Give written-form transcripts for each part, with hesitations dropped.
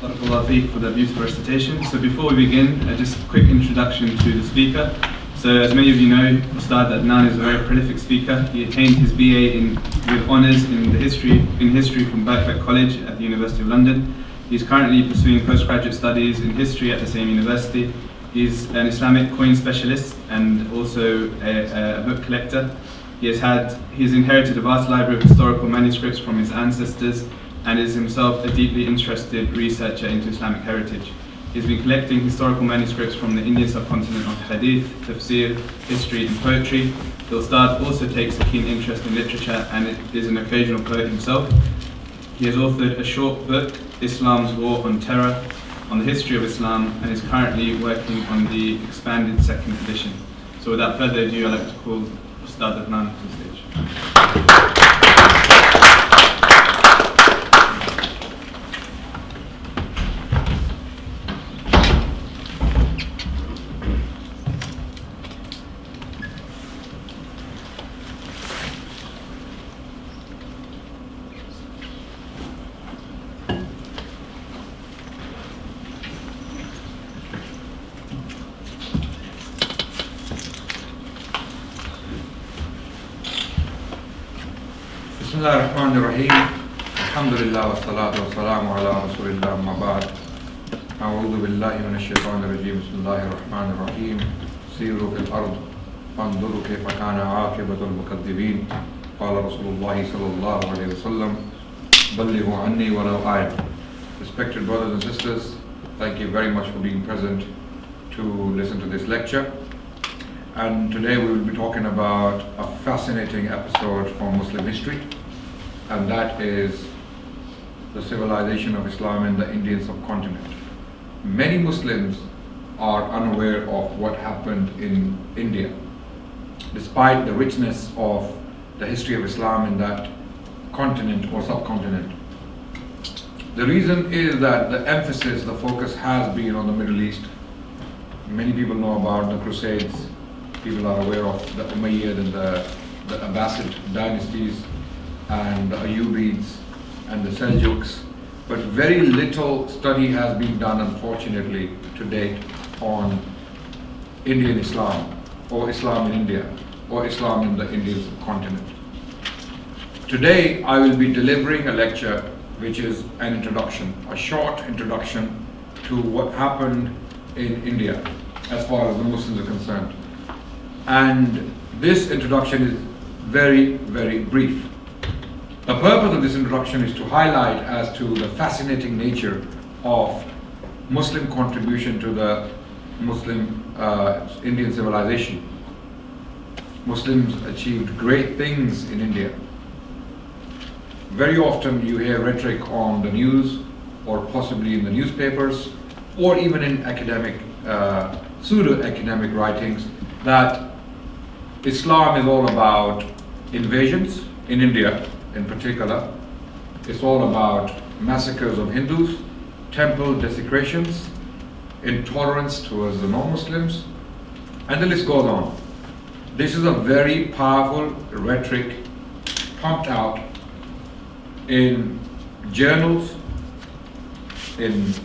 Barakallahu feek for the beautiful recitation. So before we begin, just a quick introduction to the speaker. So as many of you know, Ustad Adnan is a very prolific speaker. He attained his BA with honours in history from Birkbeck College at the University of London. He's currently pursuing postgraduate studies in history at the same university. He's an Islamic coin specialist and also a book collector. He's inherited a vast library of historical manuscripts from his ancestors and is himself a deeply interested researcher into Islamic heritage. He's been collecting historical manuscripts from the Indian subcontinent of hadith, tafsir, history and poetry. The Ustad also takes a keen interest in literature and is an occasional poet himself. He has authored a short book, Islam's War on Terror, on the history of Islam, and is currently working on the expanded second edition. So without further ado, I'd like to call Ustad Adnan to the stage. Bismillahirrahmanirrahim. Alhamdulillah wa salatu wa salamu ala rasulillah amma ba'd. A'udhu billahi minash shaitanir rajim. Bismillahirrahmanirrahim. Siru fil ard fanzuru kayfa kana aqibatul mukaththibin. Qala Rasulullah sallallahu alayhi wa sallam, ballighu anni walau ayah. Respected brothers and sisters, thank you very much for being present to listen to this lecture. And today we will be talking about a fascinating episode from Muslim history, and that is the civilization of Islam in the Indian subcontinent. Many Muslims are unaware of what happened in India, despite the richness of the history of Islam in that continent or subcontinent. The reason is that the emphasis, the focus has been on the Middle East. Many people know about the Crusades. People are aware of the Umayyad and the Abbasid dynasties and the Ayyubids and the Seljuks, but very little study has been done, unfortunately, to date on Indian Islam or Islam in India or Islam in the Indian subcontinent. Today I will be delivering a lecture which is an introduction, a short introduction to what happened in India as far as the Muslims are concerned. And this introduction is very, very brief. The purpose of this introduction is to highlight as to the fascinating nature of Muslim contribution to the Muslim Indian civilization. Muslims achieved great things in India. Very often you hear rhetoric on the news or possibly in the newspapers or even in academic, pseudo-academic writings that Islam is all about invasions in India in particular. It's all about massacres of Hindus, temple desecrations, intolerance towards the non-Muslims, and the list goes on. This is a very powerful rhetoric pumped out in journals, in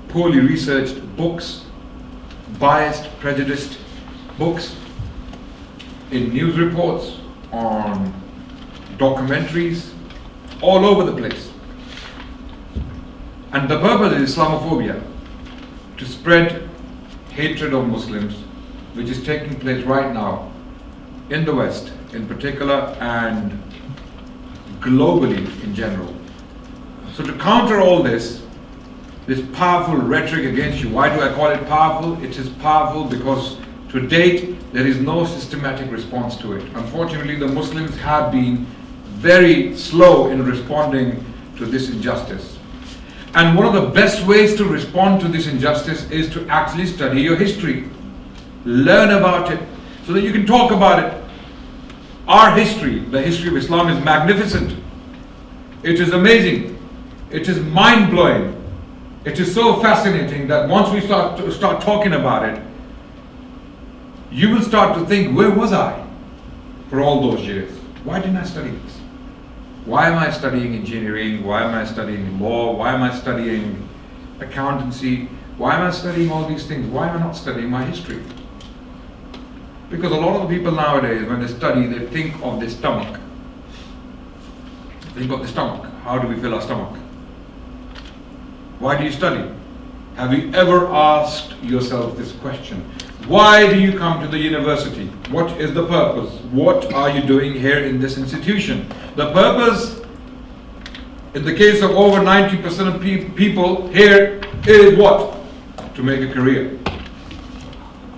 poorly researched books, biased, prejudiced books, in news reports, on documentaries, all over the place. And the purpose is Islamophobia, to spread hatred of Muslims, which is taking place right now in the West in particular and globally in general. So to counter all this powerful rhetoric against you, why do I call it powerful? It is powerful because to date, there is no systematic response to it. Unfortunately, the Muslims have been very slow in responding to this injustice. And one of the best ways to respond to this injustice is to actually study your history. Learn about it so that you can talk about it. Our history, the history of Islam, is magnificent. It is amazing. It is mind-blowing. It is so fascinating that once we start talking about it, you will start to think, where was I for all those years? Why didn't I study this? Why am I studying engineering? Why am I studying law? Why am I studying accountancy. Why am I studying all these things? Why am I not studying my history? Because a lot of the people nowadays, when they study, they think of the stomach. Think of the stomach. How do we fill our stomach? Why do you study? Have you ever asked yourself this question? Why do you come to the university? What is the purpose? What are you doing here in this institution? The purpose, in the case of over 90% of people here, is what? To make a career,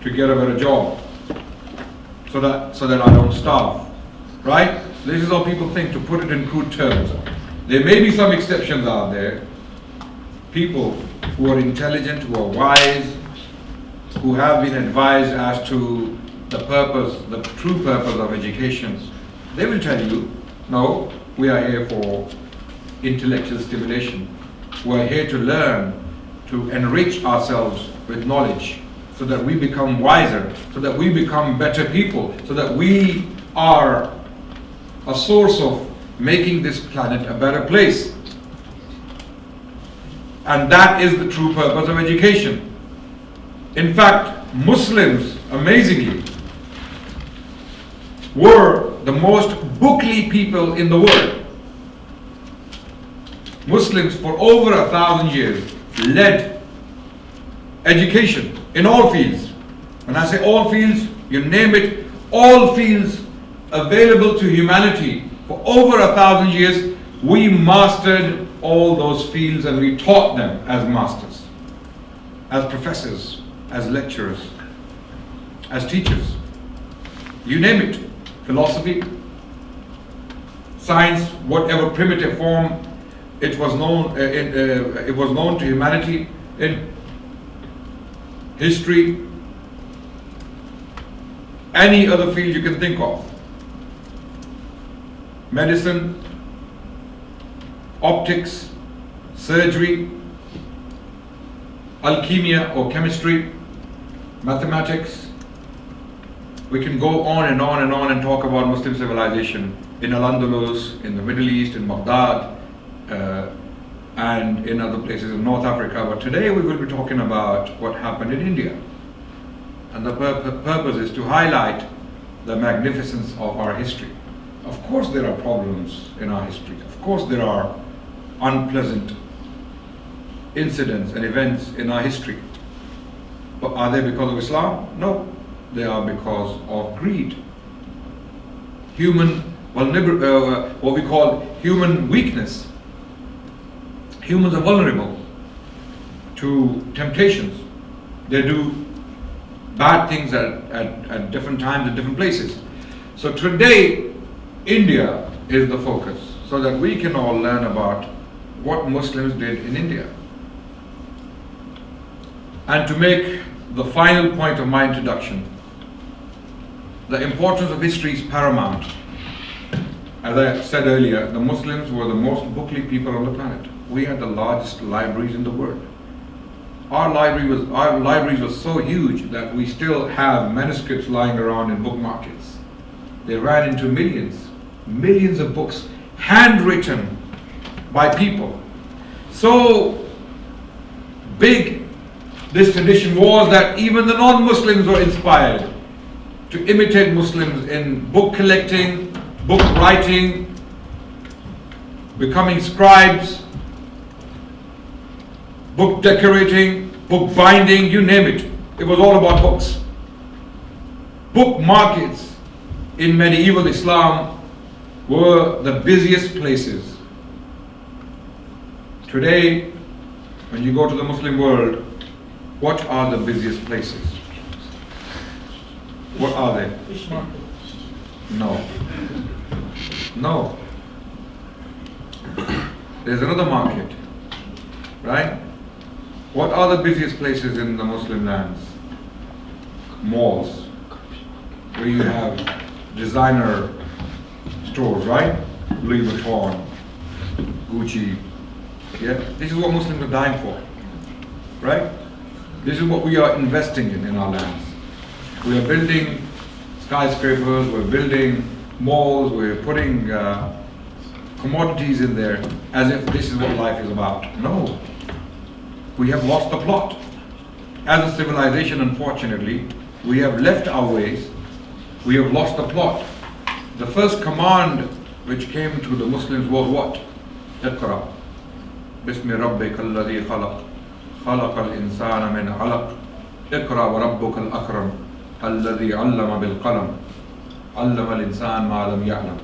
to get a better job, so that I don't starve, right? This is how people think, to put it in crude terms. There may be some exceptions out there, people who are intelligent, who are wise, who have been advised as to the purpose, the true purpose of education. They will tell you, no, we are here for intellectual stimulation. We are here to learn, to enrich ourselves with knowledge, so that we become wiser, so that we become better people, so that we are a source of making this planet a better place. And that is the true purpose of education. In fact, Muslims, amazingly, were the most bookly people in the world. Muslims for over 1,000 years led education in all fields. When I say all fields, you name it, all fields available to humanity for over 1,000 years, we mastered all those fields and we taught them as masters, as professors, as lecturers, as teachers. You name it, philosophy, science, whatever primitive form it was known to humanity, in history, any other field you can think of, medicine, optics, surgery, alchemia or chemistry, mathematics. We can go on and on and on and talk about Muslim civilization in Al-Andalus, in the Middle East, in Baghdad, and in other places in North Africa. But today we will be talking about what happened in India. And the purpose is to highlight the magnificence of our history. Of course there are problems in our history. Of course there are unpleasant incidents and events in our history. But are they because of Islam? No. They are because of greed. What we call human weakness. Humans are vulnerable to temptations. They do bad things at different times, at different places. So today, India is the focus, so that we can all learn about what Muslims did in India. And to make the final point of my introduction, the importance of history is paramount. As I said earlier, the Muslims were the most bookly people on the planet. We had the largest libraries in the world. Our libraries were so huge that we still have manuscripts lying around in book markets. They ran into millions of books, handwritten by people. So big this tradition was that even the non-Muslims were inspired to imitate Muslims in book collecting, book writing, becoming scribes, book decorating, book binding, you name it. It was all about books. Book markets in medieval Islam were the busiest places. Today, when you go to the Muslim world, what are the busiest places? What are they? Fish market. No. No. There's another market, right? What are the busiest places in the Muslim lands? Malls, where you have designer stores, right? Louis Vuitton, Gucci. Yeah, this is what Muslims are dying for, right? This is what we are investing in our lands. We are building skyscrapers, we're building malls, we're putting commodities in there as if this is what life is about. No. We have lost the plot. As a civilization, unfortunately, we have left our ways. We have lost the plot. The first command which came to the Muslims was what? Iqra. Bismi rabbika alladhi khalaq. خلق الإنسان من علق اقرأ وربك الأكرم الذي علم بالقلم علم الإنسان ما لم يعلم.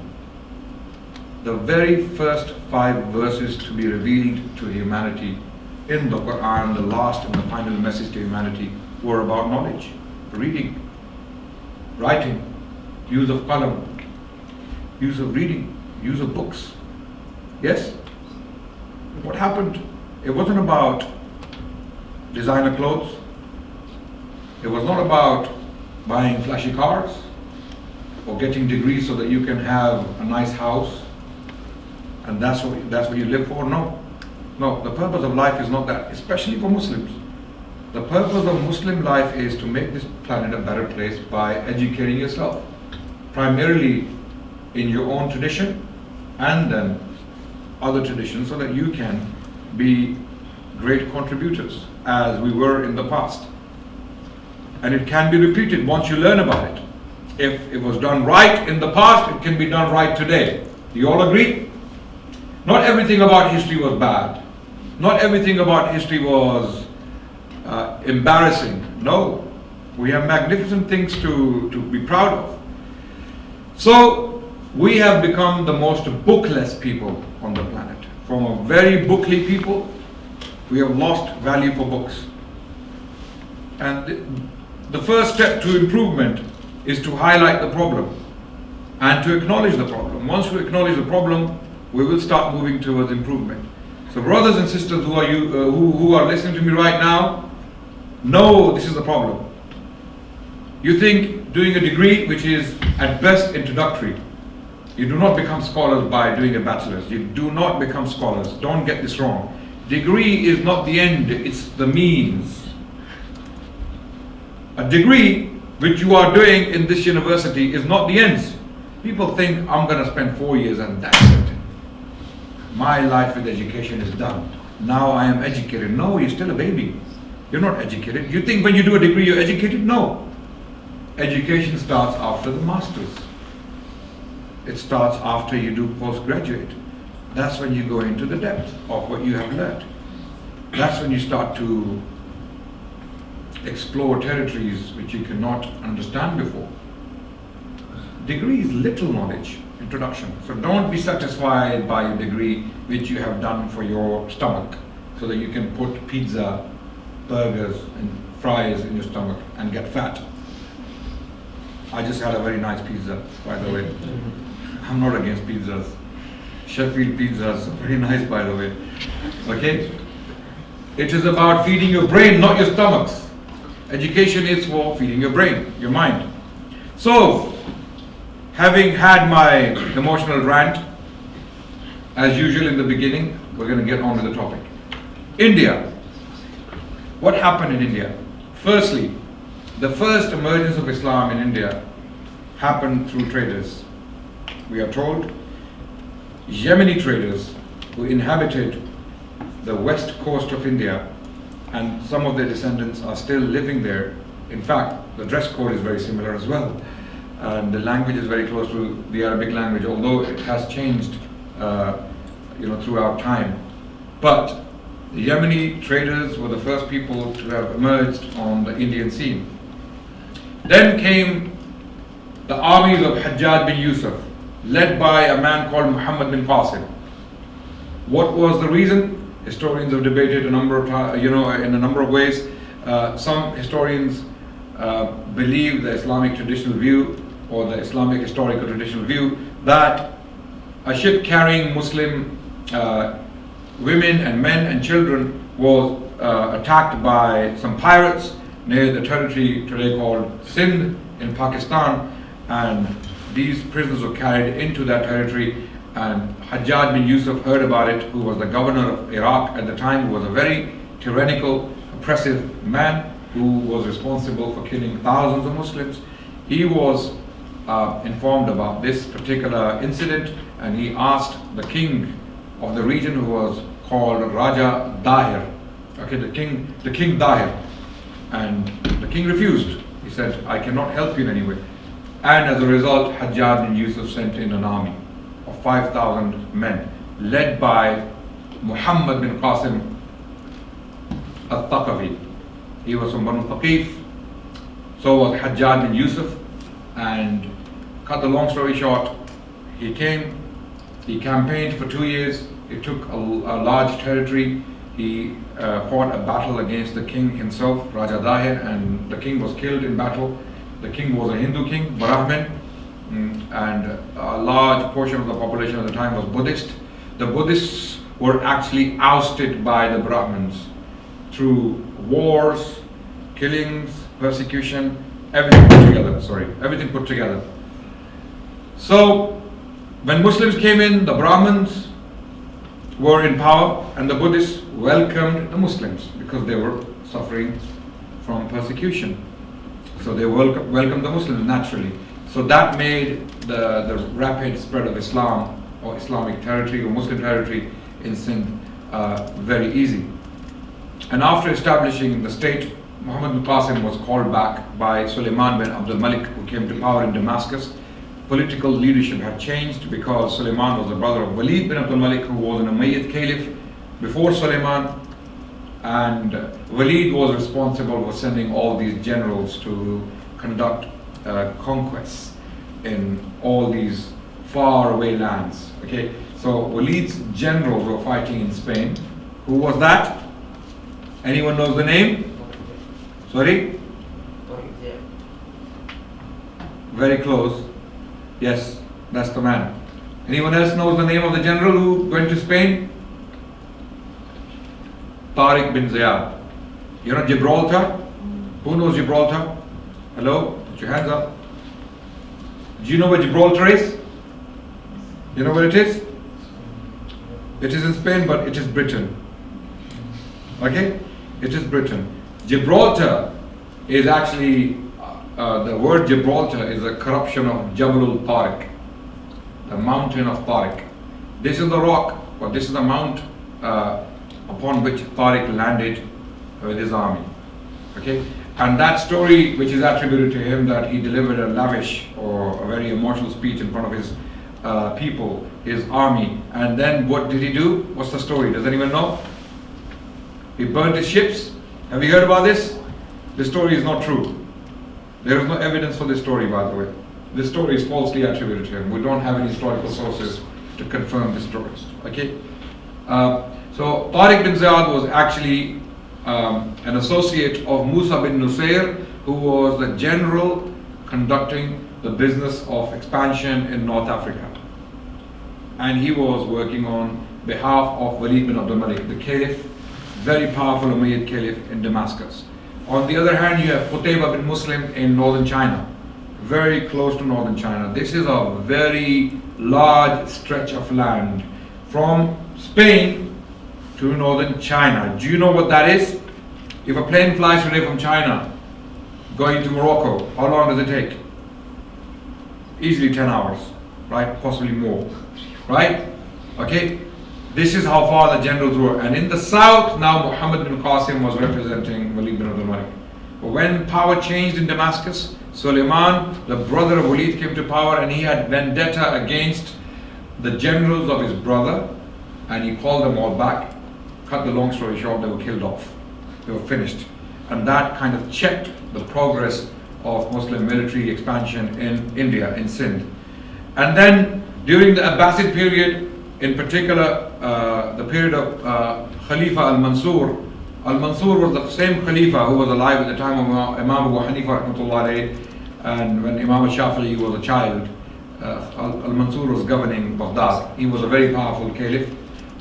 The very first 5 verses to be revealed to humanity in the Quran, the last and the final message to humanity, were about knowledge, reading, writing, use of qalam, use of reading, use of books. Yes? What happened? It wasn't about designer clothes. It was not about buying flashy cars or getting degrees so that you can have a nice house and that's what you live for. No, the purpose of life is not that, especially for Muslims. The purpose of Muslim life is to make this planet a better place by educating yourself, primarily in your own tradition and then other traditions, so that you can be great contributors as we were in the past. And it can be repeated once you learn about it. If it was done right in the past, it can be done right today. Do you all agree? Not everything about history was bad. Not everything about history was embarrassing. No, we have magnificent things to be proud of. So we have become the most bookless people on the planet. From a very bookly people, we have lost value for books. And the first step to improvement is to highlight the problem and to acknowledge the problem. Once we acknowledge the problem, we will start moving towards improvement. So brothers and sisters who are listening to me right now, know this is the problem. You think doing a degree, which is at best introductory, you do not become scholars by doing a bachelor's. You do not become scholars. Don't get this wrong. Degree is not the end, it's the means. A degree which you are doing in this university is not the ends. People think I'm going to spend 4 years and that's it. My life with education is done. Now I am educated. No, you're still a baby. You're not educated. You think when you do a degree you're educated? No. Education starts after the master's. It starts after you do postgraduate. That's when you go into the depth of what you have learned. That's when you start to explore territories which you cannot understand before. Degree is little knowledge, introduction. So don't be satisfied by a degree which you have done for your stomach, so that you can put pizza, burgers and fries in your stomach and get fat. I just had a very nice pizza, by the way. I'm not against pizzas. Sheffield pizzas, very nice, by the way. Okay? It is about feeding your brain, not your stomachs. Education is for feeding your brain, your mind. So, having had my emotional rant, as usual in the beginning, we're going to get on to the topic. India. What happened in India? Firstly, the first emergence of Islam in India happened through traders. We are told Yemeni traders who inhabited the west coast of India, and some of their descendants are still living there. In fact, the dress code is very similar as well, and the language is very close to the Arabic language, although it has changed throughout time. But the Yemeni traders were the first people to have emerged on the Indian scene. Then came the armies of Hajjaj bin Yusuf, led by a man called Muhammad bin Qasim. What was the reason? Historians have debated a number of in a number of ways. Some historians believe the Islamic traditional view, or the Islamic historical traditional view, that a ship carrying Muslim women and men and children was attacked by some pirates near the territory today called Sindh in Pakistan, and these prisoners were carried into that territory, and Hajjaj bin Yusuf heard about it, who was the governor of Iraq at the time, who was a very tyrannical, oppressive man who was responsible for killing thousands of Muslims. He was informed about this particular incident, and he asked the king of the region, who was called Raja Dahir, Okay, the king died, and the king refused. He said, I cannot help you in any way. And as a result, Hajjaj bin Yusuf sent in an army of 5,000 men, led by Muhammad bin Qasim al-Thaqafi. He was from Banu Thaqif, so was Hajjaj bin Yusuf, and cut the long story short, he came, he campaigned for 2 years, he took a large territory, he fought a battle against the king himself, Raja Dahir, and the king was killed in battle. The king was a Hindu king, Brahmin, and a large portion of the population at the time was Buddhist. The Buddhists were actually ousted by the Brahmins through wars, killings, persecution, everything put together. So when Muslims came in, the Brahmins were in power, and the Buddhists welcomed the Muslims because they were suffering from persecution. So they welcomed the Muslims naturally. So that made the rapid spread of Islam or Islamic territory or Muslim territory in Sindh very easy. And after establishing the state, Muhammad bin Qasim was called back by Suleiman bin Abdul Malik, who came to power in Damascus. Political leadership had changed because Suleiman was the brother of Walid bin Abdul Malik, who was an Umayyad caliph before Suleiman, and Walid was responsible for sending all these generals to conduct conquests in all these faraway lands. Okay, so Walid's generals were fighting in Spain. Who was that? Anyone knows the name? Sorry? Very close. Yes, that's the man. Anyone else knows the name of the general who went to Spain? Tariq bin Ziyad. You know Gibraltar? Who knows Gibraltar? Hello? Put your hands up. Do you know where Gibraltar is? You know where it is? It is in Spain, but it is Britain. Okay? It is Britain. Gibraltar is actually, the word Gibraltar is a corruption of Jabal al-Tariq, the mountain of Tariq. This is the rock, but this is the mount upon which Tariq landed with his army. Okay? And that story, which is attributed to him, that he delivered a lavish or a very emotional speech in front of his people, his army, and then what did he do? What's the story? Does anyone know? He burned his ships. Have you heard about this? This story is not true. There is no evidence for this story, by the way. This story is falsely attributed to him. We don't have any historical sources to confirm this story. Okay? So Tariq bin Ziyad was actually an associate of Musa bin Nusayr, who was the general conducting the business of expansion in North Africa. And he was working on behalf of Walid bin Abdul Malik, the caliph, very powerful Umayyad caliph in Damascus. On the other hand, you have Qutayba bin Muslim in northern China, very close to northern China. This is a very large stretch of land from Spain to northern China. Do you know what that is? If a plane flies today from China going to Morocco, how long does it take? Easily 10 hours, right? Possibly more, right? Okay, this is how far the generals were. And in the south, now Muhammad bin Qasim was representing Walid bin Abdul Malik. But when power changed in Damascus, Suleiman, the brother of Walid, came to power, and he had vendetta against the generals of his brother, and he called them all back. Cut the long story short, they were killed off. They were finished. And that kind of checked the progress of Muslim military expansion in India, in Sindh. And then during the Abbasid period, in particular the period of Khalifa al-Mansur. Al-Mansur was the same Khalifa who was alive at the time of Imam Abu Hanifa rahmatullah alayhi, and when Imam al-Shafi'i was a child. Al-Mansur was governing Baghdad. He was a very powerful caliph.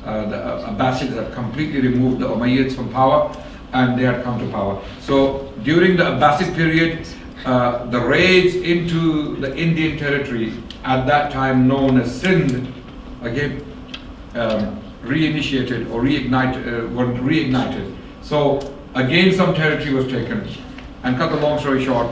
The Abbasids had completely removed the Umayyads from power, and they had come to power. So during the Abbasid period, the raids into the Indian territory, at that time known as Sindh, again reinitiated or reignited. So again some territory was taken, and cut the long story short,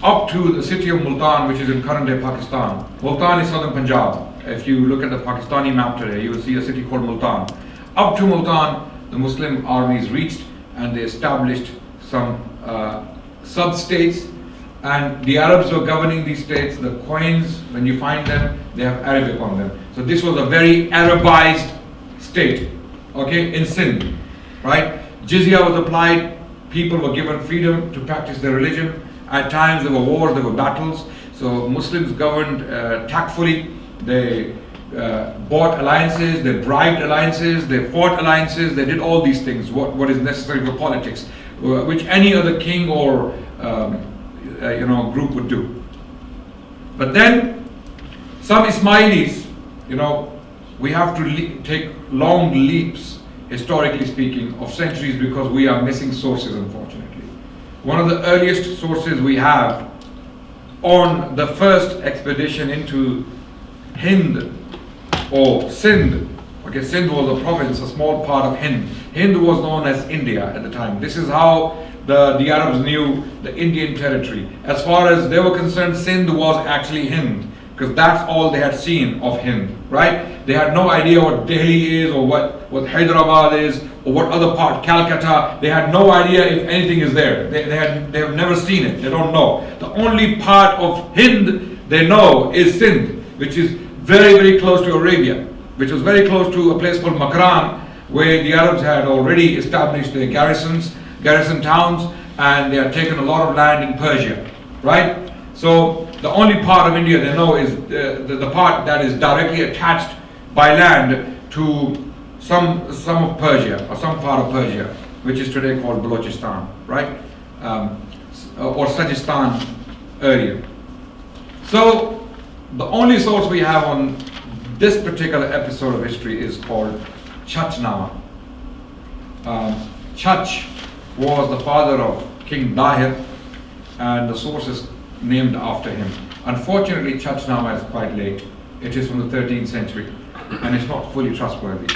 up to the city of Multan, which is in current day Pakistan. Multan is southern Punjab. If you look at the Pakistani map today, you will see a city called Multan. Up to Multan, the Muslim armies reached, and they established some sub-states, and the Arabs were governing these states. The coins, when you find them, they have Arabic on them. So this was a very Arabized state, okay, in Sindh, right? Jizya was applied, people were given freedom to practice their religion. At times there were wars, there were battles, so Muslims governed tactfully. They bought alliances, they bribed alliances, they fought alliances, they did all these things, what is necessary for politics, which any other king or group would do. But then some Ismailis, we have to take long leaps, historically speaking, of centuries, because we are missing sources, unfortunately. One of the earliest sources we have on the first expedition into Hind or Sindh. Okay, Sindh was a province, a small part of Hind. Hind was known as India at the time. This is how the Arabs knew the Indian territory. As far as they were concerned, Sindh was actually Hind, because that's all they had seen of Hind, right? They had no idea what Delhi is, or what Hyderabad is, or what other part, Calcutta. They had no idea if anything is there. They have never seen it. They don't know. The only part of Hind they know is Sindh, which is very, very close to Arabia, which was very close to a place called Makran, where the Arabs had already established their garrison towns, and they had taken a lot of land in Persia, right? So the only part of India they know is the part that is directly attached by land to some of Persia, or some part of Persia, which is today called Balochistan, right? Or Sajistan earlier. So the only source we have on this particular episode of history is called Chachnama. Chach was the father of King Dahir, and the source is named after him. Unfortunately, Chachnama is quite late. It is from the 13th century, and it's not fully trustworthy.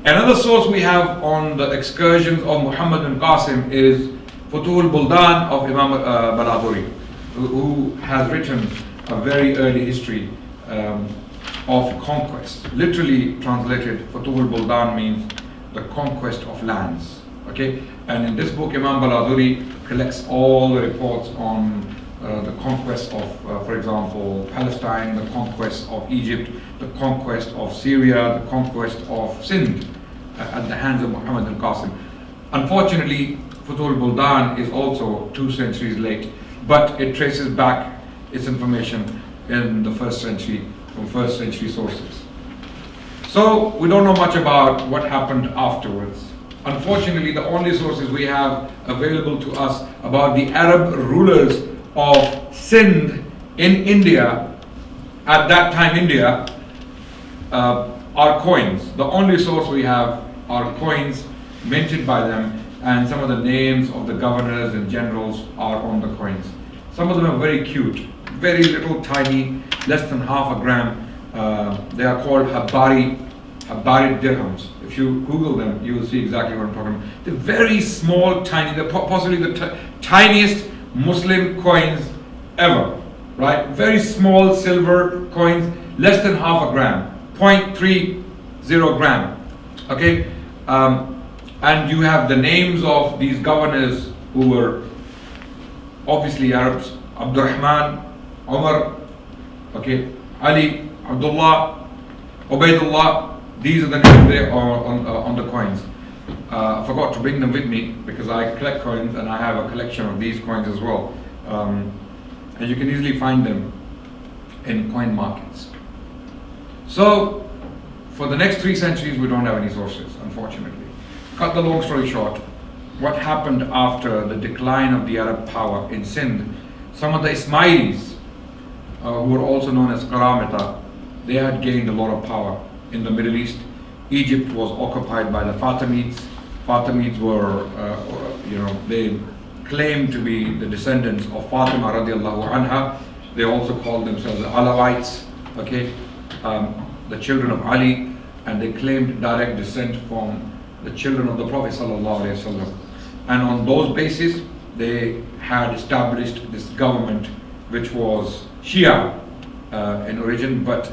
Another source we have on the excursions of Muhammad bin Qasim is Futuhul Buldan of Imam Baladuri, who has written a very early history of conquest. Literally translated, Futuhul Buldan means the conquest of lands. Okay, and in this book, Imam Baladuri collects all the reports on the conquest of, for example, Palestine, the conquest of Egypt, the conquest of Syria, the conquest of Sindh at the hands of Muhammad bin Qasim. Unfortunately, Futuhul Buldan is also 2 centuries late, but it traces back its information in the 1st century, from 1st century sources. So we don't know much about what happened afterwards. Unfortunately, the only sources we have available to us about the Arab rulers of Sindh in India, at that time India, are coins. The only source we have are coins minted by them, and some of the names of the governors and generals are on the coins. Some of them are very cute, very little, tiny, less than half a gram. They are called Habari dirhams. If you Google them, you will see exactly what I'm talking about. They're very small, tiny. They're possibly the tiniest Muslim coins ever, right? Very small silver coins, less than half a gram, 0.30 gram. Okay, and you have the names of these governors who were obviously Arabs: Abdurrahman, Umar, okay, Ali, Abdullah, Ubaidullah. These are the names there on the coins. I forgot to bring them with me because I collect coins, and I have a collection of these coins as well. And you can easily find them in coin markets. So for the next 3 centuries, we don't have any sources, unfortunately. Cut the long story short, what happened after the decline of the Arab power in Sindh? Some of the Ismailis, who were also known as Karamita, they had gained a lot of power in the Middle East. Egypt was occupied by the Fatimids. Fatimids were, they claimed to be the descendants of Fatima radiallahu anha. They also called themselves the Alawites, okay, the children of Ali, and they claimed direct descent from the children of the Prophet sallallahu alaihi wasallam. And on those bases, they had established this government, which was Shia in origin, but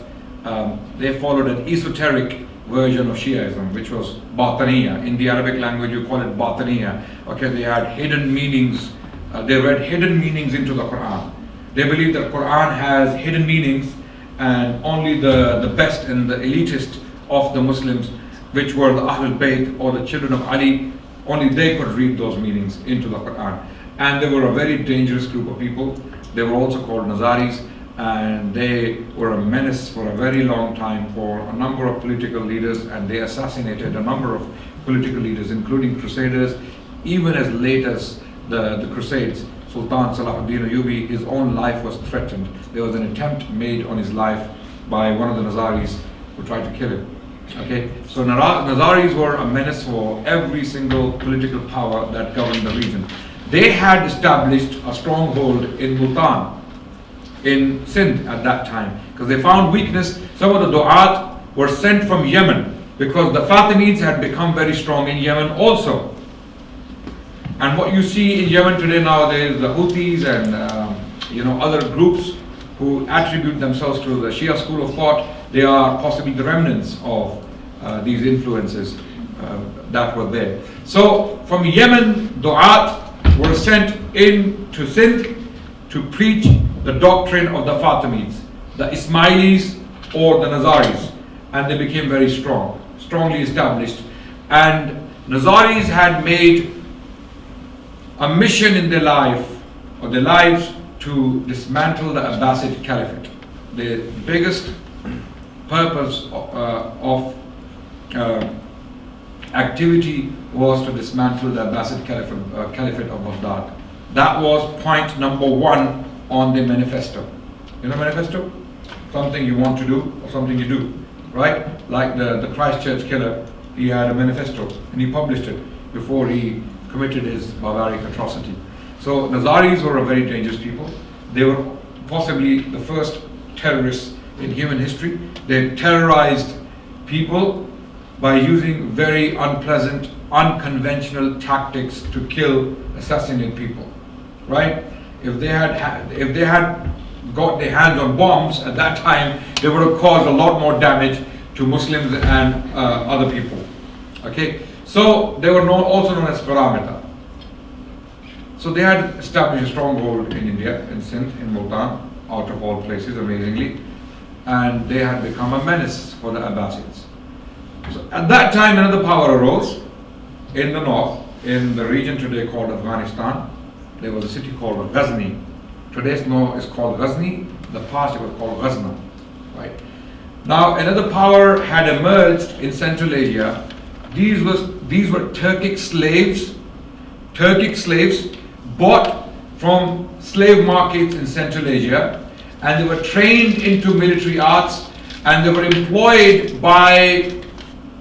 they followed an esoteric version of Shiaism, which was Bataniya. In the Arabic language, you call it Bataniya. Okay, they had hidden meanings. They read hidden meanings into the Quran. They believe that Quran has hidden meanings, and only the best and the elitist of the Muslims, which were the Ahlul Bayt or the children of Ali, only they could read those meanings into the Quran. And they were a very dangerous group of people. They were also called Nazaris, and they were a menace for a very long time for a number of political leaders, and they assassinated a number of political leaders, including crusaders, even as late as the Crusades. Sultan Salahuddin Ayyubi, his own life was threatened. There was an attempt made on his life by one of the Nazaris who tried to kill him. Okay, so Nazaris were a menace for every single political power that governed the region. They had established a stronghold in Multan, in Sindh at that time, because they found weakness. Some of the du'at were sent from Yemen because the Fatimids had become very strong in Yemen also. And what you see in Yemen today nowadays, the Houthis and other groups who attribute themselves to the Shia school of thought, they are possibly the remnants of these influences that were there. So from Yemen, du'at were sent into Sindh to preach the doctrine of the Fatimids, the Ismailis or the Nazaris, and they became very strongly established. And Nazaris had made a mission in their lives to dismantle the Abbasid Caliphate. The biggest purpose of activity was to dismantle the Abbasid Caliphate of Baghdad. That was point number one on the manifesto. You know manifesto? Something you want to do or something you do, right? Like the Christchurch killer, he had a manifesto and he published it before he committed his barbaric atrocity. So Nazaris were a very dangerous people. They were possibly the first terrorists in human history. They terrorized people by using very unpleasant, unconventional tactics to kill, assassinate people, right? If they had got their hands on bombs at that time, they would have caused a lot more damage to Muslims and other people. Okay, so they were also known as Paramita. So they had established a stronghold in India, in Sindh, in Multan, out of all places, amazingly, and they had become a menace for the Abbasids. So at that time, another power arose in the north, in the region today called Afghanistan. There was a city called Ghazni. Today it's called Ghazni. The past it was called Ghazna, right? Now another power had emerged in Central Asia. These were Turkic slaves bought from slave markets in Central Asia, and they were trained into military arts, and they were employed by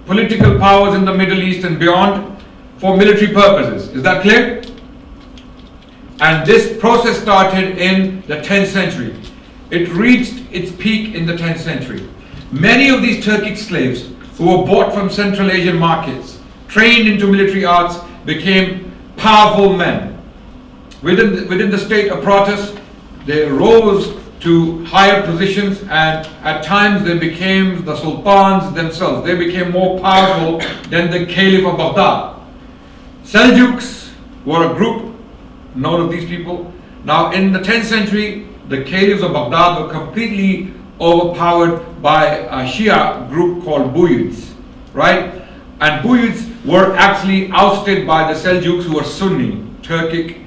political powers in the Middle East and beyond for military purposes. Is that clear? And this process started in the 10th century. It reached its peak in the 10th century. Many of these Turkic slaves who were bought from Central Asian markets, trained into military arts, became powerful men. Within the state apparatus, they rose to higher positions, and at times they became the sultans themselves. They became more powerful than the Caliph of Baghdad. Seljuks were a group known of these people. Now in the 10th century, the Caliphs of Baghdad were completely overpowered by a Shia group called Buyids, right? And Buyids were actually ousted by the Seljuks, who were Sunni, Turkic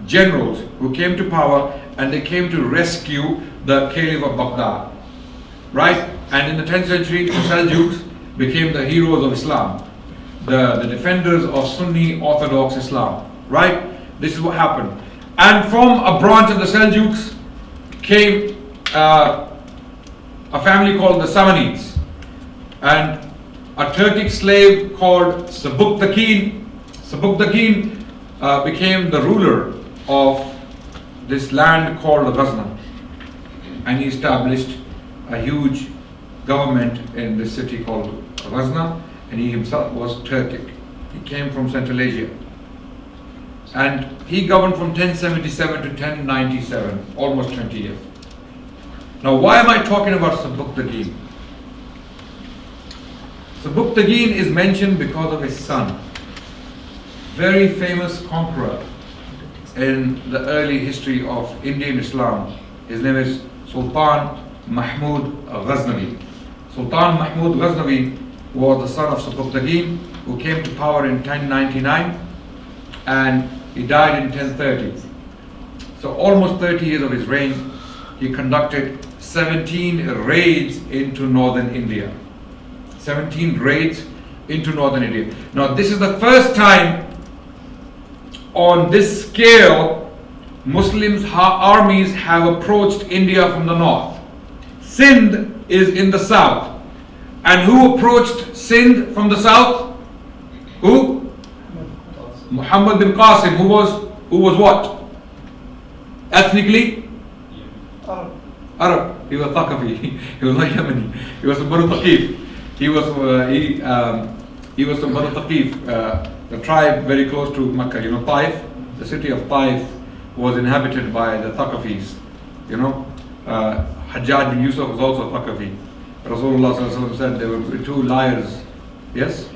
generals who came to power, and they came to rescue the Caliph of Baghdad, right? And in the 10th century, the Seljuks became the heroes of Islam, the defenders of Sunni Orthodox Islam, right? This is what happened. And from a branch of the Seljuks came a family called the Samanids, and a Turkic slave called Sabuktakin became the ruler of this land called Ghazna, and he established a huge government in this city called Ghazna, and he himself was Turkic. He came from Central Asia, and he governed from 1077 to 1097, almost 20 years. Now why am I talking about Sabuktakin? So Buktagin is mentioned because of his son, very famous conqueror in the early history of Indian Islam. His name is Sultan Mahmud Ghaznavi. Sultan Mahmud Ghaznavi was the son of Buktagin, who came to power in 1099 and he died in 1030. So almost 30 years of his reign, he conducted 17 raids into northern India. 17 raids into northern India. Now this is the first time on this scale Muslims armies have approached India from the north. Sindh is in the south. And who approached Sindh from the south? Who? Muhammad bin Qasim, who was what? Ethnically? Arab. He was Thaqafi. He was not Yemeni. He was from Banu Thaqif. He was from Banu Thaqif, the tribe very close to Mecca. You know, Taif, the city of Taif was inhabited by the Thaqafis. You know, Hajjaj bin Yusuf was also Thaqafi. Rasulullah said there will be two liars. Yes?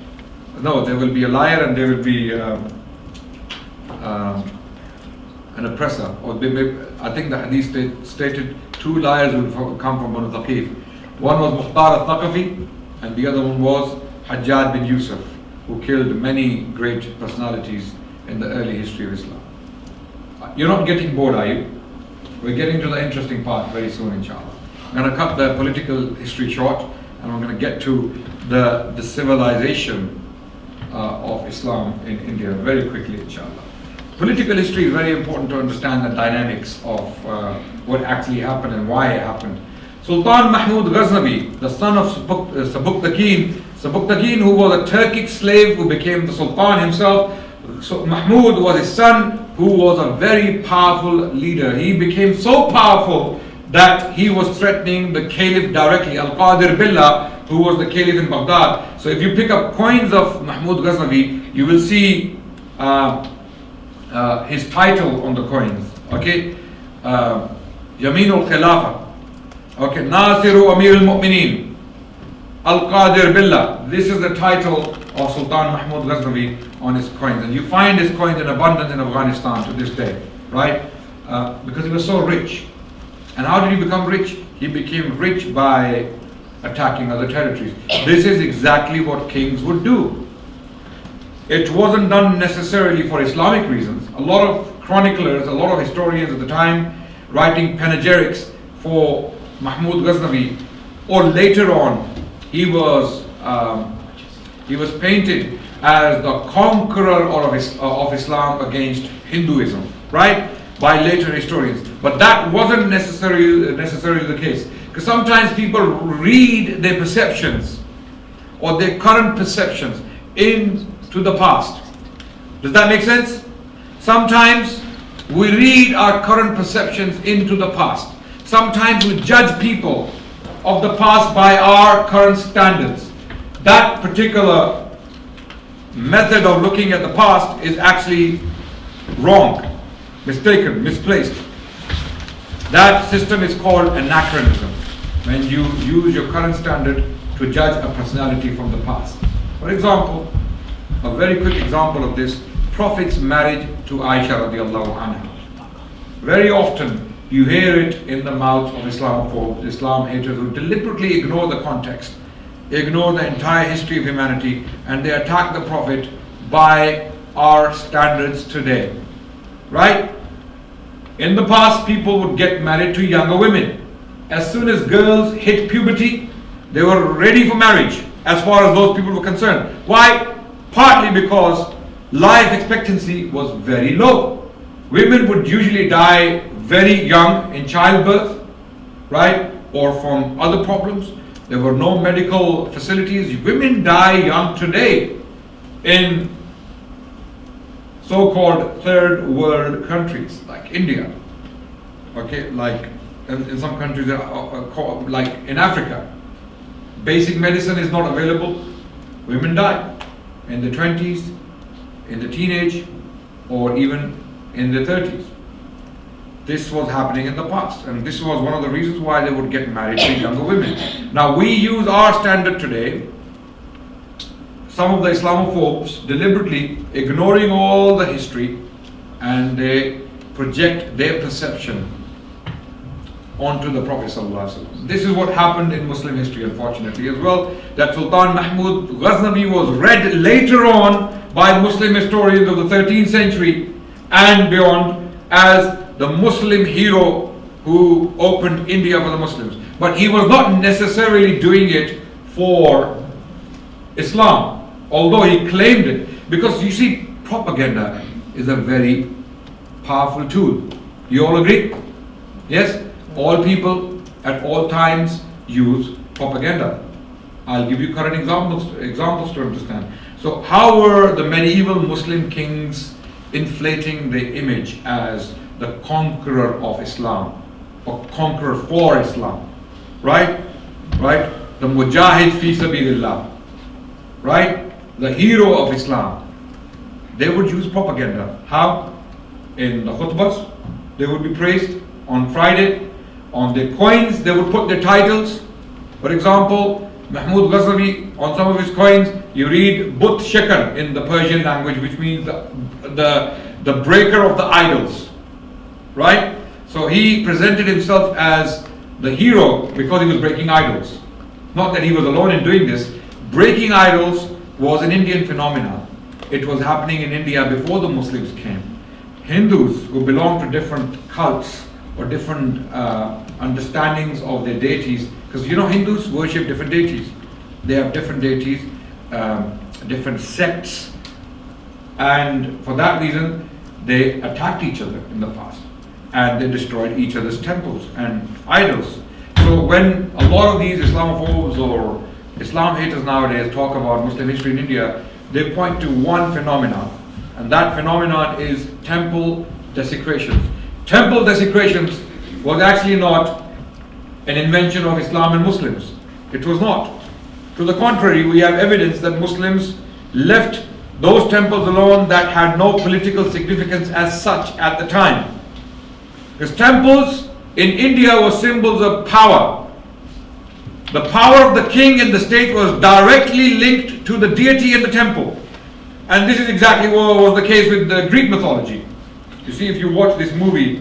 No, there will be a liar and there will be an oppressor. Or I think the hadith stated two liars will come from Banu Thaqif. One was Mukhtar al-Thaqafi and the other one was Hajjaj bin Yusuf, who killed many great personalities in the early history of Islam. You're not getting bored, are you? We're getting to the interesting part very soon, inshallah. I'm going to cut the political history short and I'm going to get to the civilization of Islam in India very quickly, inshallah. Political history is very important to understand the dynamics of what actually happened and why it happened. Sultan Mahmud Ghaznavi, the son of Sabuktakin, who was a Turkic slave who became the Sultan himself. So Mahmud was his son, who was a very powerful leader. He became so powerful that he was threatening the Caliph directly, Al-Qadir Billah, who was the Caliph in Baghdad. So if you pick up coins of Mahmud Ghaznavi, you will see his title on the coins. Okay, Yamin al-Khilafa. Okay, Nasiru Amir al-Mu'mineen, Al-Qadir Billah. This is the title of Sultan Mahmud Ghaznavi on his coins. And you find his coins in abundance in Afghanistan to this day, right? Because he was so rich. And how did he become rich? He became rich by attacking other territories. This is exactly what kings would do. It wasn't done necessarily for Islamic reasons. A lot of chroniclers, a lot of historians at the time writing panegyrics for Mahmud Ghaznavi, or later on he was painted as the conqueror of Islam against Hinduism, right? By later historians. But that wasn't necessarily the case. Because sometimes people read their perceptions or their current perceptions into the past. Does that make sense? Sometimes we read our current perceptions into the past. Sometimes we judge people of the past by our current standards. That particular method of looking at the past is actually wrong, mistaken, misplaced. That system is called anachronism, when you use your current standard to judge a personality from the past. For example, a very quick example of this, Prophet's marriage to Aisha radiallahu anha. Very often you hear it in the mouths of Islamophobes, Islam haters, who deliberately ignore the context, ignore the entire history of humanity, and they attack the Prophet by our standards today. Right? In the past, people would get married to younger women. As soon as girls hit puberty, they were ready for marriage, as far as those people were concerned. Why? Partly because life expectancy was very low. Women would usually die very young in childbirth, right? Or from other problems. There were no medical facilities. Women die young today in so-called third world countries like India. Okay, like in some countries like in Africa. Basic medicine is not available. Women die in the 20s, in the teenage, or even in the 30s. This was happening in the past, and this was one of the reasons why they would get married to younger women. Now we use our standard today some of the Islamophobes deliberately ignoring all the history, and they project their perception onto the Prophet ﷺ. This is what happened in Muslim history, unfortunately, as well, that Sultan Mahmud Ghaznavi was read later on by Muslim historians of the 13th century and beyond as the Muslim hero who opened India for the Muslims. But he was not necessarily doing it for Islam, although he claimed it. Because you see, propaganda is a very powerful tool. You all agree? Yes? All people at all times use propaganda. I'll give you current examples to understand. So how were the medieval Muslim kings inflating the image as the conqueror of Islam, or conqueror for Islam? Right? The Mujahid fi sabilillah. Right? The hero of Islam. They would use propaganda. How? In the khutbahs, they would be praised. On Friday, on their coins, they would put their titles. For example, Mahmud Ghaznavi, on some of his coins, you read But Shakar in the Persian language, which means the breaker of the idols. Right? So he presented himself as the hero because he was breaking idols. Not that he was alone in doing this. Breaking idols was an Indian phenomenon. It was happening in India before the Muslims came. Hindus who belong to different cults or different understandings of their deities, because you know Hindus worship different deities. They have different deities, different sects, and for that reason they attacked each other in the past, and they destroyed each other's temples and idols. So when a lot of these Islamophobes or Islam haters nowadays talk about Muslim history in India, they point to one phenomenon, and that phenomenon is temple desecrations. Temple desecrations was actually not an invention of Islam and Muslims. It was not. To the contrary, we have evidence that Muslims left those temples alone that had no political significance as such at the time. Because temples in India were symbols of power. The power of the king in the state was directly linked to the deity in the temple. And this is exactly what was the case with the Greek mythology. You see, if you watch this movie,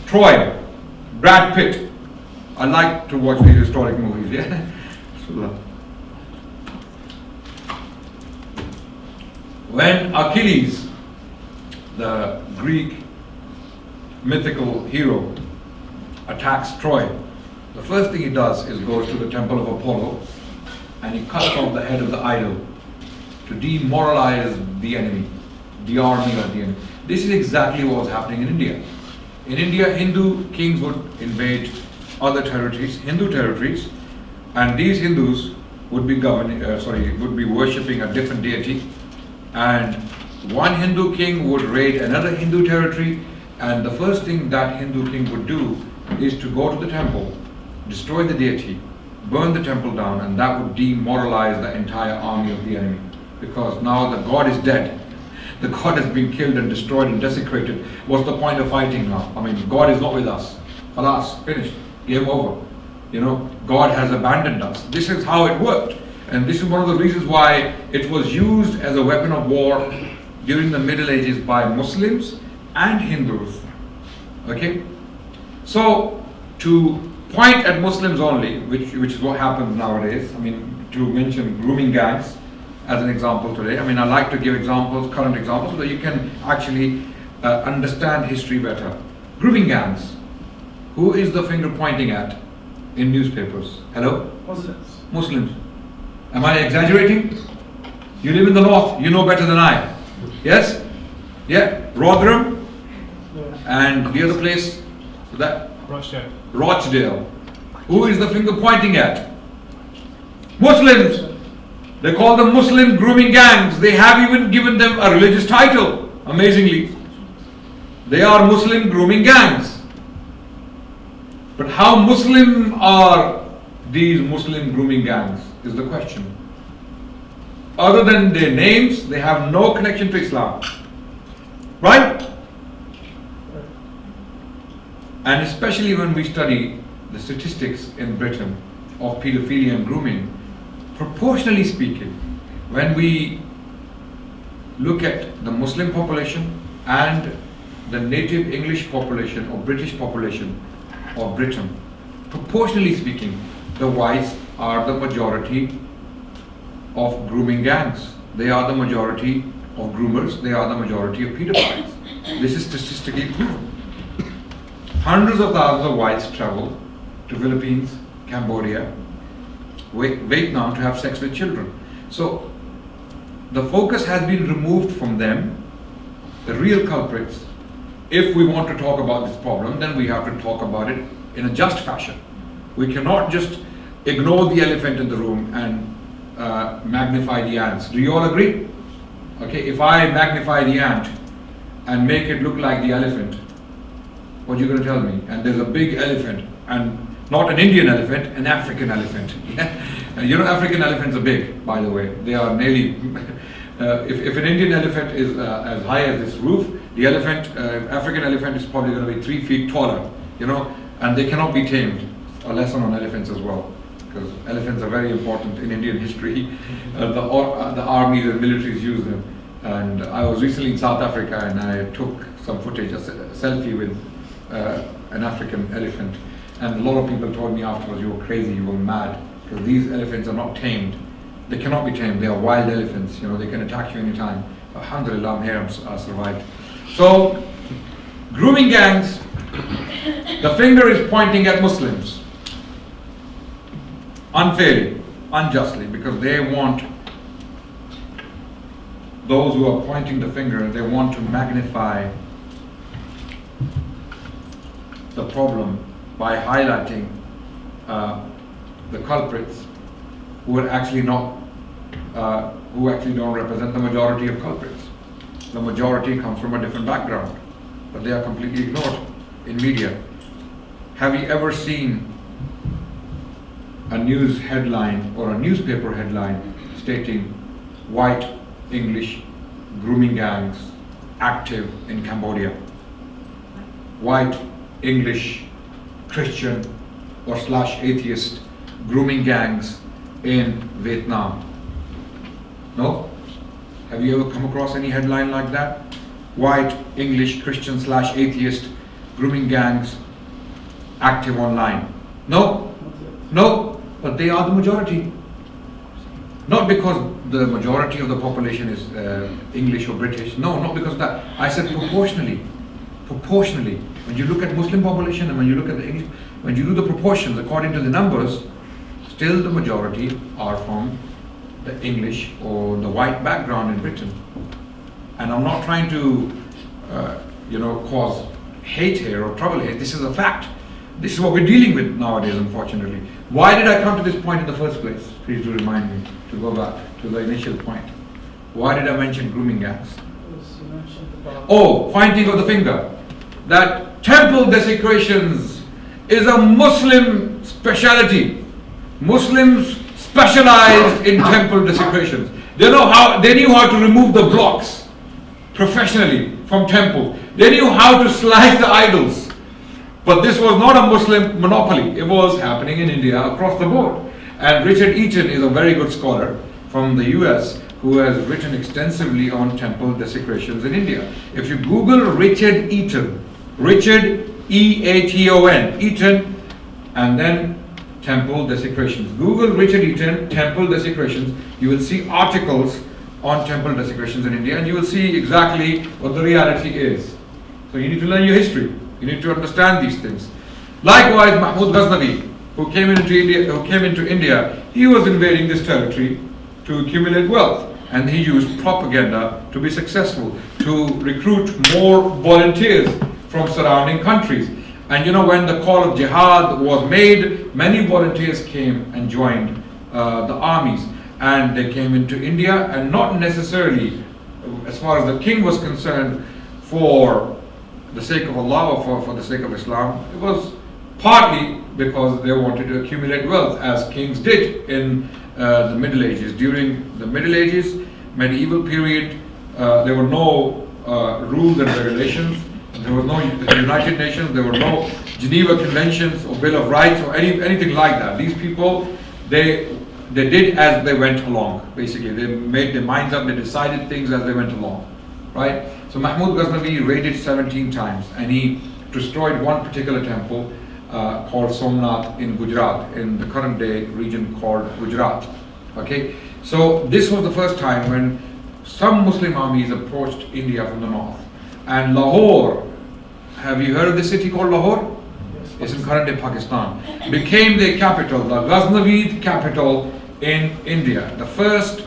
Troy, Brad Pitt, I like to watch these historic movies, yeah? When Achilles, the Greek mythical hero, attacks Troy, the first thing he does is goes to the temple of Apollo and he cuts off the head of the idol to demoralize the enemy, the army of the enemy. This is exactly what was happening in India. In India, Hindu kings would invade other territories, Hindu territories, and these Hindus would be worshipping a different deity, and one Hindu king would raid another Hindu territory, and the first thing that Hindu king would do is to go to the temple, destroy the deity, burn the temple down, and that would demoralize the entire army of the enemy, because now the god is dead. The god has been killed and destroyed and desecrated. What's the point of fighting now? I mean, God is not with us. Alas, finished. Game over. You know, God has abandoned us. This is how it worked. And this is one of the reasons why it was used as a weapon of war during the Middle Ages by Muslims and Hindus. Okay? So, to point at Muslims only, which is what happens nowadays, I mean, to mention grooming gangs as an example today. I mean, I like to give examples, current examples, so that you can actually understand history better. Grooming gangs. Who is the finger pointing at in newspapers? Hello? Muslims. Muslims. Am I exaggerating? You live in the north, you know better than I. Yes? Yeah? Rotherham? Yeah. And the other place? That? Rochdale. Who is the finger pointing at? Muslims. They call them Muslim grooming gangs. They have even given them a religious title, amazingly. They are Muslim grooming gangs. But how Muslim are these Muslim grooming gangs is the question. Other than their names, they have no connection to Islam. Right? And especially when we study the statistics in Britain of pedophilia and grooming, proportionally speaking, when we look at the Muslim population and the native English population or British population of Britain, proportionally speaking, the whites are the majority of grooming gangs. They are the majority of groomers. They are the majority of pedophiles. This is statistically proven. Hundreds of thousands of whites travel to Philippines, Cambodia, Vietnam to have sex with children. So the focus has been removed from them, the real culprits. If we want to talk about this problem, then we have to talk about it in a just fashion. We cannot just ignore the elephant in the room and magnify the ants. Do you all agree? Okay, if I magnify the ant and make it look like the elephant, what are you going to tell me? And there's a big elephant, and not an Indian elephant, an African elephant. And you know, African elephants are big, by the way. They are nearly, if an Indian elephant is as high as this roof, the African elephant is probably going to be 3 feet taller, you know, and they cannot be tamed. A lesson on elephants as well, because elephants are very important in Indian history. The armies and militaries use them. And I was recently in South Africa and I took some footage, a selfie with an African elephant. And a lot of people told me afterwards, you were crazy, you were mad, because these elephants are not tamed. They cannot be tamed. They are wild elephants. You know, they can attack you anytime. Alhamdulillah, I'm here, I survived. So, grooming gangs, the finger is pointing at Muslims. Unfairly, unjustly, because they want, those who are pointing the finger, they want to magnify the problem by highlighting the culprits who are actually not, who actually don't represent the majority of culprits. The majority comes from a different background, but they are completely ignored in media. Have you ever seen a news headline or a newspaper headline stating white English grooming gangs active in Cambodia? White English Christian or / atheist grooming gangs in Vietnam? No? Have you ever come across any headline like that? White English Christian / atheist grooming gangs active online? No? No? But they are the majority. Not because the majority of the population is English or British. No, not because of that. I said proportionally. Proportionally. When you look at Muslim population and when you look at the English, when you do the proportions according to the numbers, still the majority are from the English or the white background in Britain. And I'm not trying to, cause hate here or trouble here. This is a fact. This is what we're dealing with nowadays, unfortunately. Why did I come to this point in the first place? Please do remind me to go back to the initial point. Why did I mention grooming gangs? Oh, pointing of the finger. That temple desecrations is a Muslim speciality. Muslims specialized in temple desecrations. They knew how to remove the blocks professionally from temples. They knew how to slice the idols. But this was not a Muslim monopoly. It was happening in India across the board. And Richard Eaton is a very good scholar from the US who has written extensively on temple desecrations in India. If you Google Richard Eaton, Richard E-A-T-O-N, Eaton, and then temple desecrations. Google Richard Eaton, temple desecrations. You will see articles on temple desecrations in India and you will see exactly what the reality is. So you need to learn your history. You need to understand these things. Likewise, Mahmud Ghaznavi, who came into India, he was invading this territory to accumulate wealth. And he used propaganda to be successful, to recruit more volunteers from surrounding countries. And you know, when the call of jihad was made, many volunteers came and joined the armies. And they came into India, and not necessarily, as far as the king was concerned, for the sake of Allah or for the sake of Islam. It was partly because they wanted to accumulate wealth, as kings did in the Middle Ages. During the Middle Ages, medieval period, there were no rules and regulations. There was no United Nations, there were no Geneva Conventions or Bill of Rights or anything like that. These people, they they did as they went along. Basically, they made their minds up, they decided things as they went along, right? So Mahmud Ghaznavi raided 17 times, and he destroyed one particular temple called Somnath in Gujarat, in the current day region called Gujarat. Okay, so this was the first time when some Muslim armies approached India from the north, and Lahore, have you heard of the city called Lahore? It's in current day Pakistan, became the capital, the Ghaznavid capital in India. The first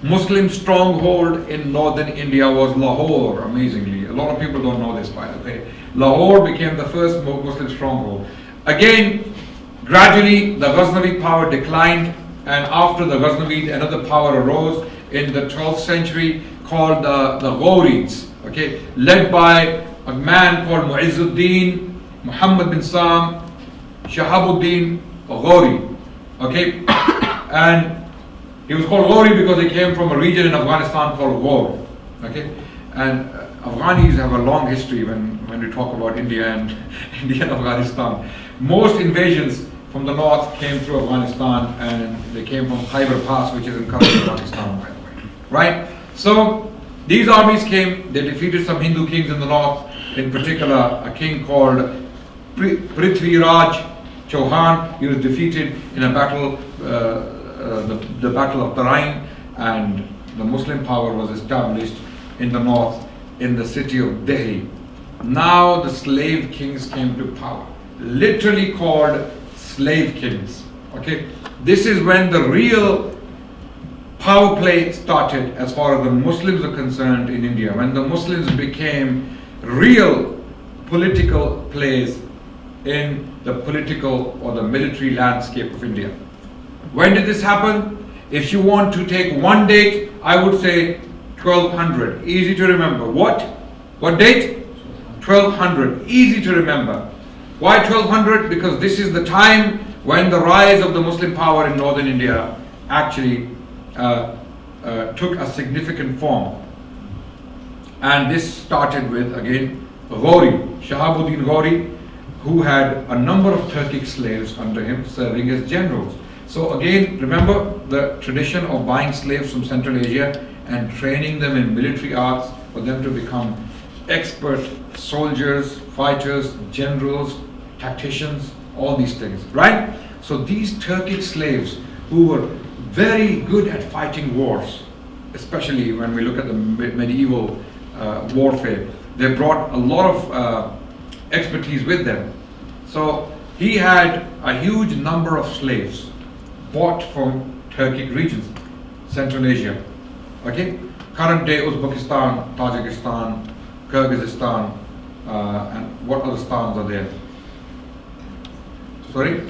Muslim stronghold in northern India was Lahore, amazingly. A lot of people don't know this, by the way. Lahore became the first Muslim stronghold. Again, gradually the Ghaznavid power declined, and after the Ghaznavid, another power arose in the 12th century called the Ghurids, okay, led by a man called Mu'izzuddin Muhammad bin Sam Shahabuddin Ghori, okay, and he was called Ghori because he came from a region in Afghanistan called Ghor, okay, and Afghanis have a long history when we talk about India and India and Afghanistan. Most invasions from the north came through Afghanistan, and they came from Khyber Pass, which is in current Pakistan, by the way, right? So these armies came, they defeated some Hindu kings in the north, in particular a king called Prithviraj Chauhan. He was defeated in a battle, the Battle of Tarain, and the Muslim power was established in the north, in the city of Delhi. Now the slave kings came to power, literally called slave kings. Okay, this is when the real power play started as far as the Muslims are concerned in India, when the Muslims became real political players in the political or the military landscape of India. When did this happen? If you want to take one date, I would say 1200. Easy to remember. What date? 1200. Easy to remember. Why 1200? Because this is the time when the rise of the Muslim power in northern India actually took a significant form. And this started with, again, Ghori, Shahabuddin Ghori, who had a number of Turkic slaves under him serving as generals. So again, remember the tradition of buying slaves from Central Asia and training them in military arts for them to become expert soldiers, fighters, generals, tacticians, all these things, right? So these Turkic slaves who were very good at fighting wars, especially when we look at the medieval warfare, they brought a lot of expertise with them. So he had a huge number of slaves bought from Turkic regions, Central Asia, okay? Current day Uzbekistan, Tajikistan, Kyrgyzstan, and what other stans are there? Sorry?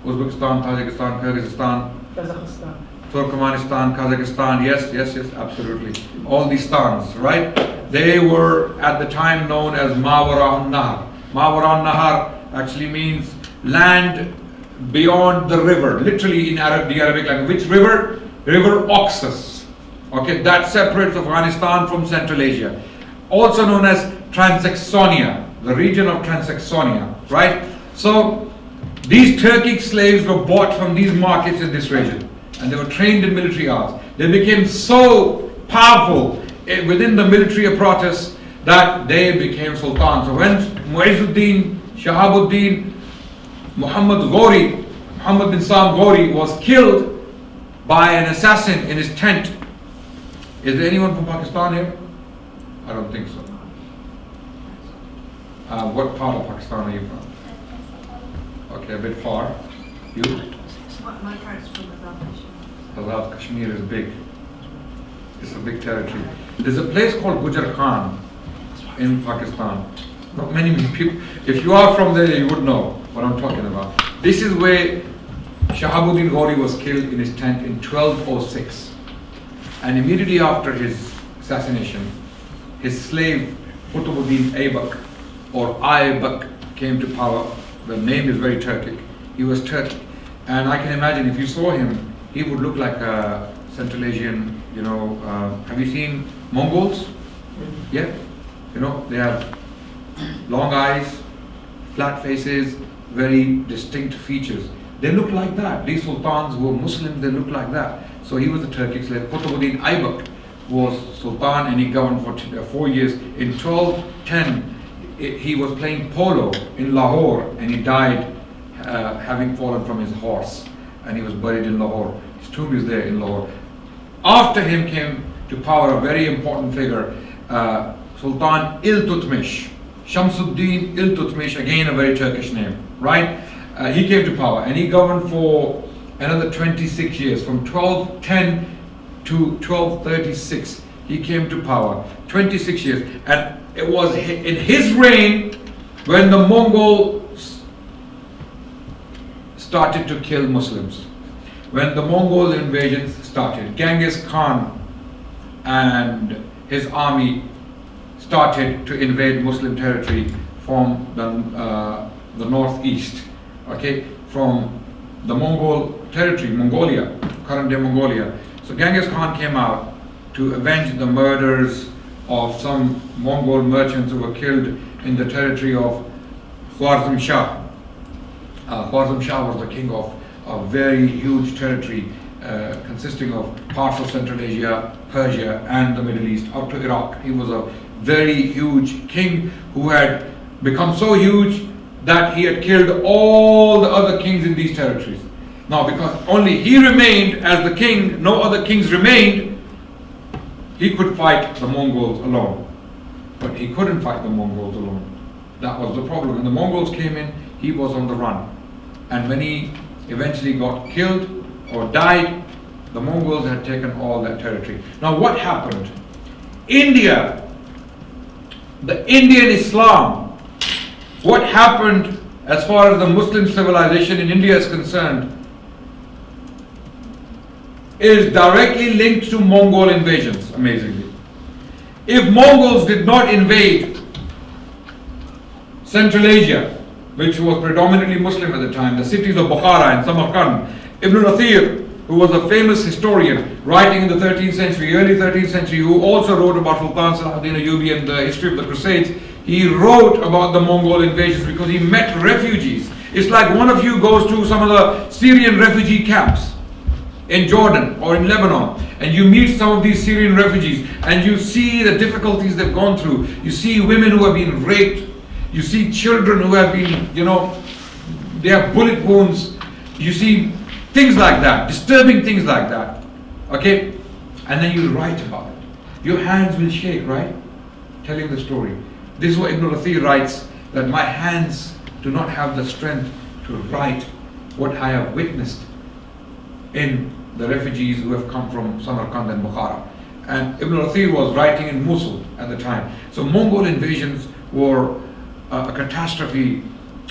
Uzbekistan, Tajikistan, Kyrgyzstan, Kazakhstan. Turkmenistan, Kazakhstan, yes, absolutely. All these stans, right? They were at the time known as Mawara Nahar. Mawara Nahar actually means land beyond the river, literally in the Arabic language. Which river? River Oxus. Okay, that separates Afghanistan from Central Asia. Also known as Transaxonia, the region of Transaxonia, right? So these Turkic slaves were bought from these markets in this region, and they were trained in military arts. They became so powerful within the military apparatus that they became sultans. So when Mu'izzuddin, Shahabuddin, Muhammad bin Sam Ghori was killed by an assassin in his tent. Is there anyone from Pakistan here? I don't think so. What part of Pakistan are you from? Okay, a bit far. You? My parents from Azad. Azad Kashmir is big. It's a big territory. There's a place called Gujar Khan in Pakistan. Not many people. If you are from there, you would know what I'm talking about. This is where Shahabuddin Ghori was killed in his tent in 1206. And immediately after his assassination, his slave Qutbuddin Aybak or Aybak came to power. The name is very Turkic. He was Turkic. And I can imagine if you saw him, he would look like a Central Asian, have you seen Mongols? Yeah? They have long eyes, flat faces, very distinct features. They look like that. These sultans who were Muslims, they look like that. So he was a Turkic slave. Qutbuddin Aybak was sultan and he governed for 4 years. In 1210, he was playing polo in Lahore and he died having fallen from his horse, and he was buried in Lahore. His tomb is there in Lahore. After him came to power a very important figure, Sultan Iltutmish, Shamsuddin Iltutmish, again a very Turkish name, right? He came to power and he governed for another 26 years, from 1210 to 1236. He came to power, 26 years, and it was in his reign when the Mongols started to kill Muslims. When the Mongol invasions started, Genghis Khan and his army started to invade Muslim territory from the northeast, okay, from the Mongol territory, Mongolia, current day Mongolia. So Genghis Khan came out to avenge the murders of some Mongol merchants who were killed in the territory of Khwarizm Shah. Khwarizm Shah was the king of a very huge territory consisting of parts of Central Asia, Persia and the Middle East up to Iraq. He was a very huge king who had become so huge that he had killed all the other kings in these territories. Now, because only he remained as the king, no other kings remained, he could fight the Mongols alone. But he couldn't fight the Mongols alone. That was the problem. When the Mongols came in, he was on the run. And when he eventually got killed or died, the Mongols had taken all that territory. Now what happened? India, the Indian Islam, what happened as far as the Muslim civilization in India is concerned is directly linked to Mongol invasions, amazingly. If Mongols did not invade Central Asia, which was predominantly Muslim at the time, the cities of Bukhara and Samarkand, Ibn Athir, who was a famous historian writing in the 13th century, early 13th century, who also wrote about Sultan Salahuddin Ayyubi and the history of the Crusades, he wrote about the Mongol invasions because he met refugees. It's like one of you goes to some of the Syrian refugee camps in Jordan or in Lebanon, and you meet some of these Syrian refugees and you see the difficulties they've gone through. You see women who have been raped. You see children who have been, they have bullet wounds. You see things like that, disturbing things like that. Okay? And then you write about it. Your hands will shake, right? Telling the story. This is what Ibn Athir writes, that my hands do not have the strength to write what I have witnessed in the refugees who have come from Samarkand and Bukhara. And Ibn Athir was writing in Mosul at the time. So Mongol invasions were a catastrophe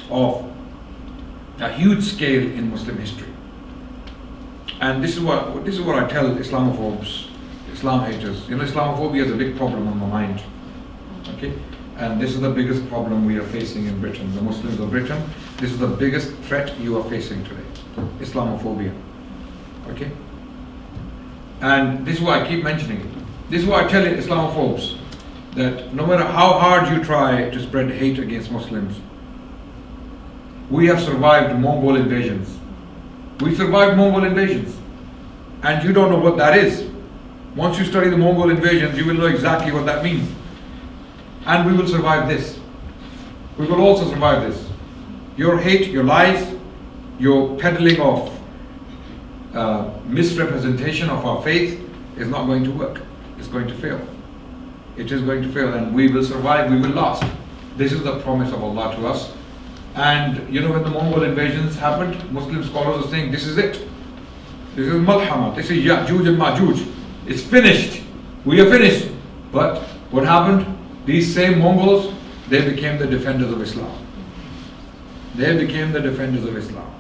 of a huge scale in Muslim history. And this is what I tell Islamophobes, Islam haters. Islamophobia is a big problem on my mind. Okay? And this is the biggest problem we are facing in Britain. The Muslims of Britain, this is the biggest threat you are facing today. Islamophobia. Okay? And this is why I keep mentioning it. This is why I tell Islamophobes that no matter how hard you try to spread hate against Muslims, we have survived Mongol invasions. We survived Mongol invasions. And you don't know what that is. Once you study the Mongol invasions, you will know exactly what that means. And we will survive this. We will also survive this. Your hate, your lies, your peddling of misrepresentation of our faith is not going to work. It's going to fail. It is going to fail, and we will survive, we will last. This is the promise of Allah to us. And when the Mongol invasions happened, Muslim scholars are saying, this is it. This is Malhama, this is Ya'juj and Ma'juj. It's finished. We are finished. But what happened? These same Mongols, they became the defenders of Islam. They became the defenders of Islam.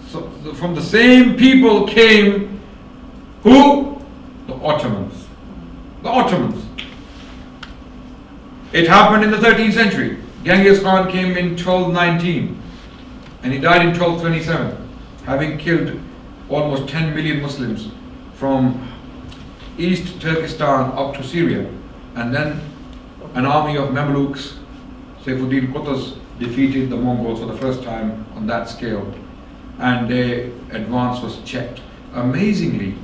So from the same people came who? The Ottomans. The Ottomans. It happened in the 13th century. Genghis Khan came in 1219 and he died in 1227, having killed almost 10 million Muslims from East Turkestan up to Syria. And then an army of Mamluks, Saifuddin Qutuz, defeated the Mongols for the first time on that scale. and their advance was checked. Amazingly,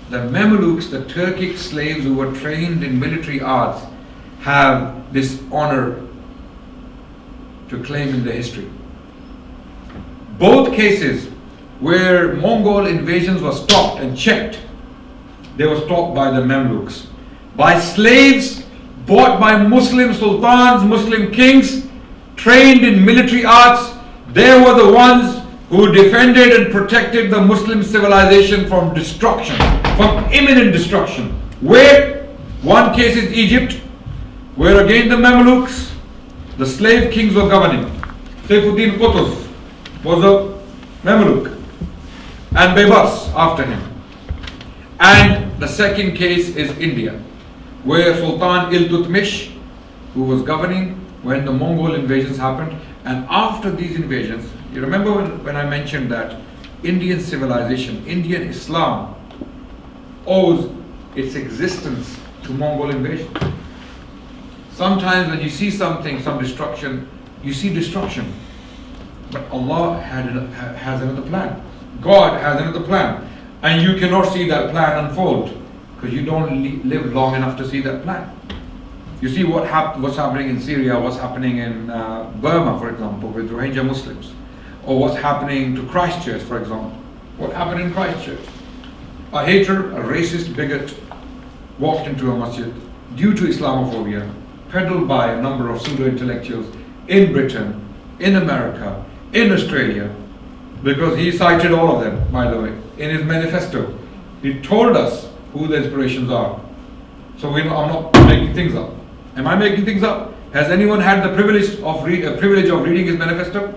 the Mamelukes, the Turkic slaves who were trained in military arts, have this honor to claim in the history. Both cases where Mongol invasions were stopped and checked, they were stopped by the Mamluks, by slaves bought by Muslim sultans, Muslim kings, trained in military arts. They were the ones who defended and protected the Muslim civilization from destruction, from imminent destruction. Where? One case is Egypt, where again the Mamluks, the slave kings were governing. Saifuddin Qutuz was a Mamluk, and Baybars after him. And the second case is India, where Sultan Iltutmish, who was governing when the Mongol invasions happened. And after these invasions, you remember when I mentioned that Indian civilization, Indian Islam, owes its existence to Mongol invasion. Sometimes when you see something, some destruction, you see destruction. But Allah has another plan. God has another plan. And you cannot see that plan unfold because you don't live long enough to see that plan. You see what's happening in Syria, what's happening in Burma, for example, with Rohingya Muslims, or what's happening to Christchurch, for example. What happened in Christchurch? A hater, a racist bigot walked into a masjid due to Islamophobia, peddled by a number of pseudo-intellectuals in Britain, in America, in Australia, because he cited all of them, by the way, in his manifesto. He told us who the inspirations are. So I'm not making things up. Am I making things up? Has anyone had the privilege of reading his manifesto?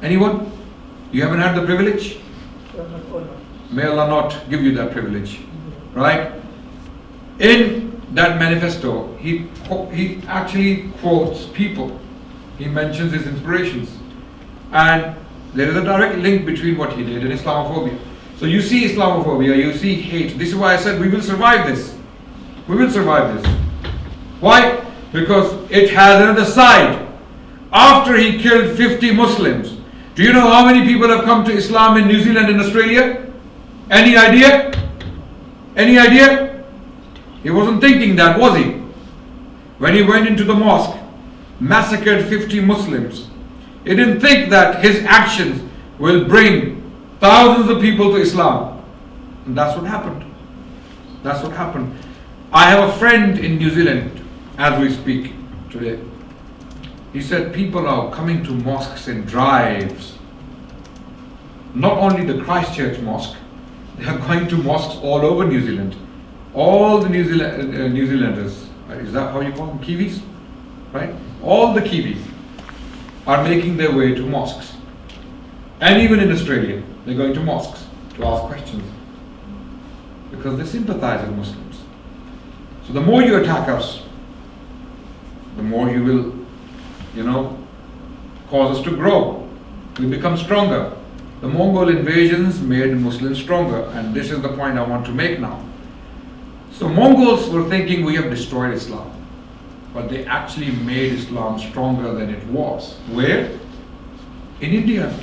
Anyone? You haven't had the privilege? May Allah not give you that privilege. Right? In that manifesto, he actually quotes people. He mentions his inspirations. And there is a direct link between what he did and Islamophobia. So you see Islamophobia, you see hate. This is why I said we will survive this. We will survive this. Why? Because it has another side. After he killed 50 Muslims, do you know how many people have come to Islam in New Zealand and Australia? Any idea? Any idea? He wasn't thinking that, was he? When he went into the mosque, massacred 50 Muslims, he didn't think that his actions will bring thousands of people to Islam. And that's what happened. That's what happened. I have a friend in New Zealand as we speak today. He said people are coming to mosques in drives. Not only the Christchurch mosque, they are going to mosques all over New Zealand. All the New Zealanders, is that how you call them? Kiwis? Right? All the Kiwis are making their way to mosques. And even in Australia, they're going to mosques to ask questions. Because they sympathize with Muslims. So the more you attack us, the more you will, cause us to grow. We become stronger. The Mongol invasions made Muslims stronger, and this is the point I want to make now. So Mongols were thinking we have destroyed Islam, but they actually made Islam stronger than it was. Where? In India.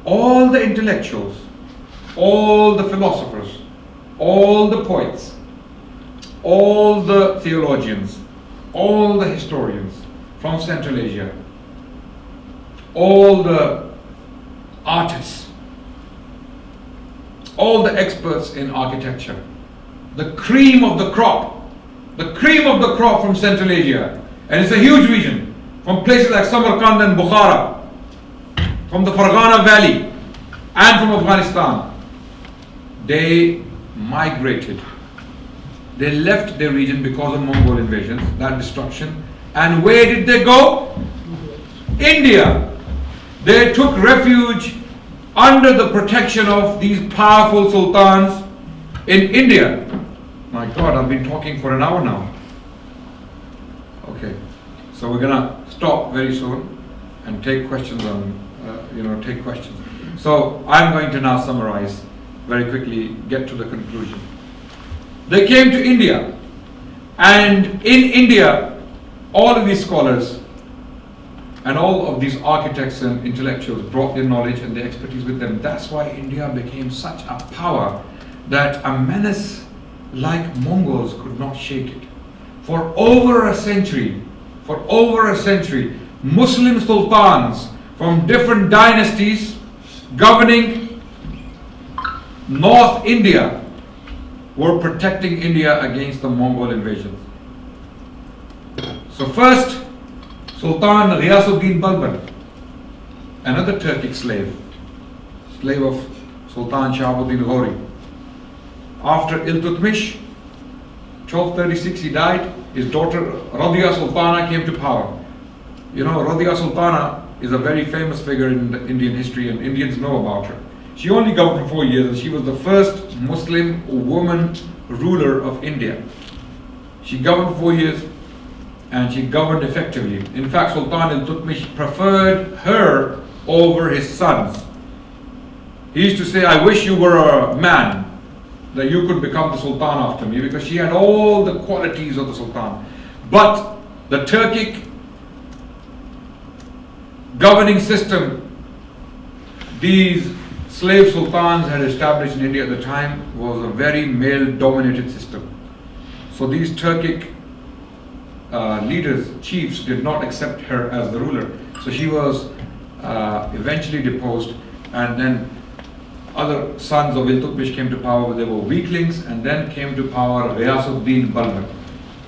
All the intellectuals, all the philosophers, all the poets, all the theologians, all the historians from Central Asia, all the artists, all the experts in architecture, the cream of the crop from Central Asia, and it's a huge region, from places like Samarkand and Bukhara, from the Farghana Valley, and from Afghanistan. They migrated. They left their region because of Mongol invasions, that destruction. And where did they go? India. They took refuge under the protection of these powerful sultans in India. My God, I've been talking for an hour now. Okay, so we're gonna stop very soon and take questions take questions. So I'm going to now summarize very quickly, get to the conclusion. They came to India, and in India, all of these scholars And all of these architects and intellectuals brought their knowledge and their expertise with them. That's why India became such a power that a menace like Mongols could not shake it. For over a century, Muslim sultans from different dynasties governing North India were protecting India against the Mongol invasions. So first, Sultan Ghiyasuddin Balban, another Turkic slave of Sultan Shahabuddin Ghori. After Iltutmish, 1236 he died, his daughter Radhiya Sultana came to power. You know, Radhiya Sultana is a very famous figure in the Indian history and Indians know about her. She only governed for 4 years and she was the first Muslim woman ruler of India. She governed 4 years and she governed effectively. In fact, Sultan Iltutmish preferred her over his sons. He used to say, I wish you were a man, that you could become the Sultan after me, because she had all the qualities of the Sultan. But the Turkic governing system these slave sultans had established in India at the time was a very male-dominated system. So these Turkic leaders, chiefs, did not accept her as the ruler. So she was eventually deposed, and then other sons of Iltutmish came to power. They were weaklings, and then came to power Ghiyasuddin Balban,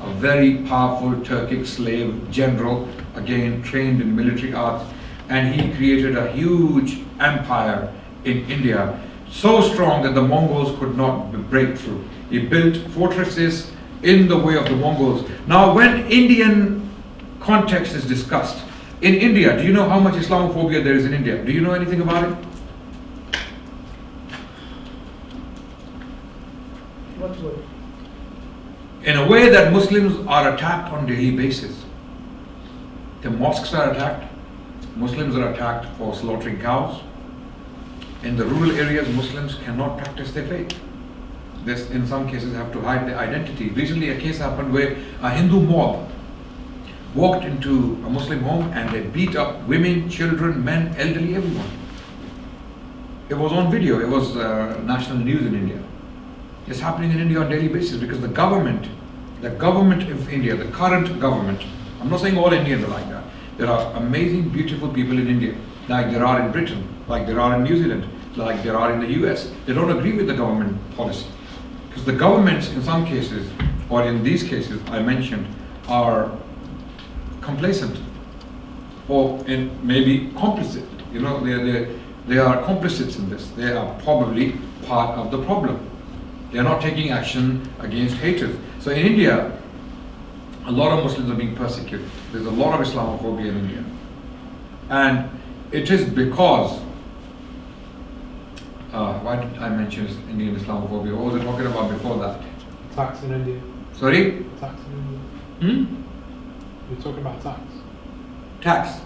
a very powerful Turkic slave general, again trained in military arts, and he created a huge empire in India, so strong that the Mongols could not break through. He built fortresses in the way of the Mongols. Now, when Indian context is discussed, in India, do you know how much Islamophobia there is in India? Do you know anything about it? What way? In a way that Muslims are attacked on a daily basis. The mosques are attacked, Muslims are attacked for slaughtering cows. In the rural areas, Muslims cannot practice their faith. This, in some cases, have to hide their identity. Recently, a case happened where a Hindu mob walked into a Muslim home and they beat up women, children, men, elderly, everyone. It was on video. It was national news in India. It's happening in India on a daily basis because the government of India, the current government, I'm not saying all Indians are like that. There are amazing, beautiful people in India, like there are in Britain, like there are in New Zealand, like there are in the US. They don't agree with the government policy. Because the governments, in some cases, or in these cases I mentioned, are complacent or maybe complicit. You know, they are complicits in this. They are probably part of the problem. They are not taking action against haters. So in India, a lot of Muslims are being persecuted. There's a lot of Islamophobia in India. And it is because, why did I mention Indian Islamophobia? What was I talking about before that? Tax in India. Sorry? Tax in India. You're talking about tax. Tax.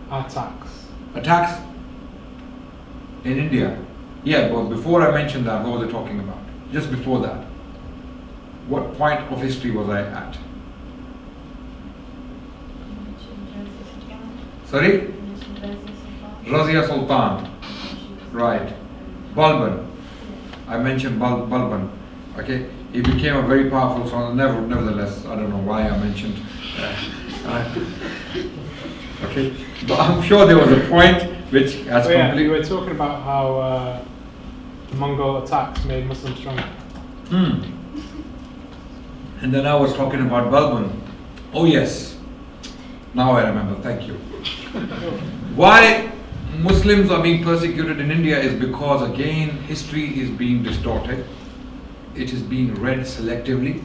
Our tax. A tax in India. Yeah, but before I mentioned that, what was I talking about? Just before that. What point of history was I at? Sorry? Razia Sultan. Right. Balban. I mentioned Balban. Okay. He became a very powerful son. Nevertheless, I don't know why I mentioned. Okay. But I'm sure there was a point which has completely. You were talking about how the Mongol attacks made Muslims stronger. And then I was talking about Balban. Oh yes. Now I remember. Thank you. Why Muslims are being persecuted in India is because, again, history is being distorted. It is being read selectively,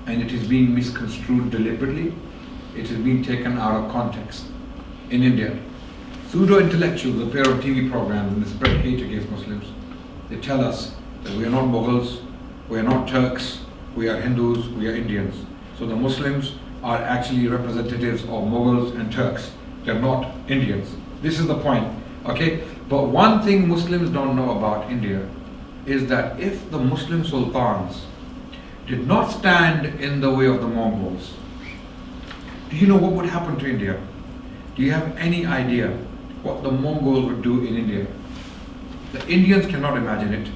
and it is being misconstrued deliberately. It is being taken out of context in India. Pseudo-intellectuals appear on TV programs and they spread hate against Muslims. They tell us that we are not Mughals, we are not Turks, we are Hindus, we are Indians. So the Muslims are actually representatives of Mughals and Turks. They're not Indians. This is the point, okay? But one thing Muslims don't know about India is that if the Muslim sultans did not stand in the way of the Mongols, do you know what would happen to India? Do you have any idea what the Mongols would do in India? The Indians cannot imagine it.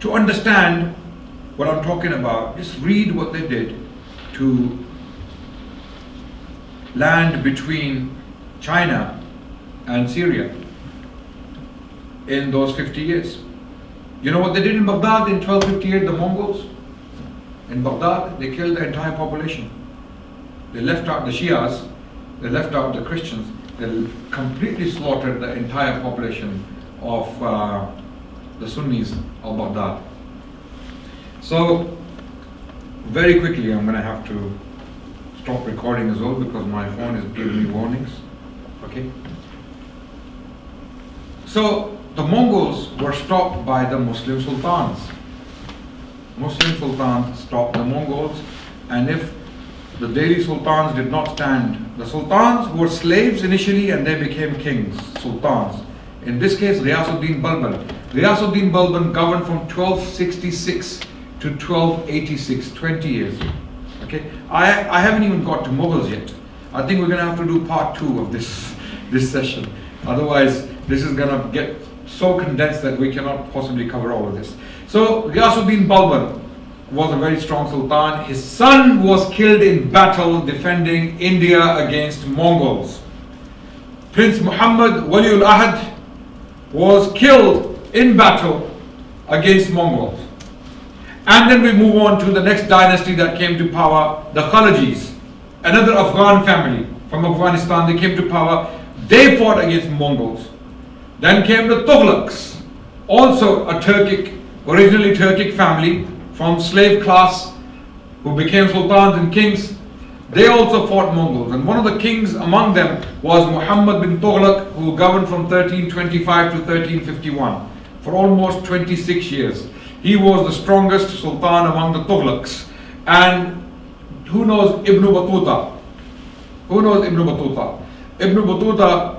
To understand what I'm talking about, just read what they did to land between China and Syria in those 50 years. You know what they did in Baghdad in 1258, the Mongols? In Baghdad, they killed the entire population. They left out the Shias, they left out the Christians, they completely slaughtered the entire population of the Sunnis of Baghdad. So, very quickly, I'm going to have to stop recording as well because my phone is giving me warnings. Okay? So, the Mongols were stopped by the Muslim sultans. Muslim sultans stopped the Mongols, and if the Delhi sultans did not stand, the sultans were slaves initially and they became kings, sultans. In this case, Ghiyasuddin Balban. Ghiyasuddin Balban governed from 1266 to 1286, 20 years. Okay, I haven't even got to Mughals yet. I think we're going to have to do part 2 of this session. Otherwise, this is going to get so condensed that we cannot possibly cover all of this. So, Ghiyasuddin Balban was a very strong sultan. His son was killed in battle defending India against Mongols. Prince Muhammad Waliul Ahad was killed in battle against Mongols. And then we move on to the next dynasty that came to power, the Khalajis, another Afghan family from Afghanistan. They came to power. They fought against Mongols. Then came the Tughlaqs, also a originally Turkic family from slave class who became sultans and kings. They also fought Mongols, and one of the kings among them was Muhammad bin Tughlaq, who governed from 1325 to 1351 for almost 26 years. He was the strongest sultan among the Tughlaqs. And who knows Ibn Battuta? Who knows Ibn Battuta? Ibn Battuta,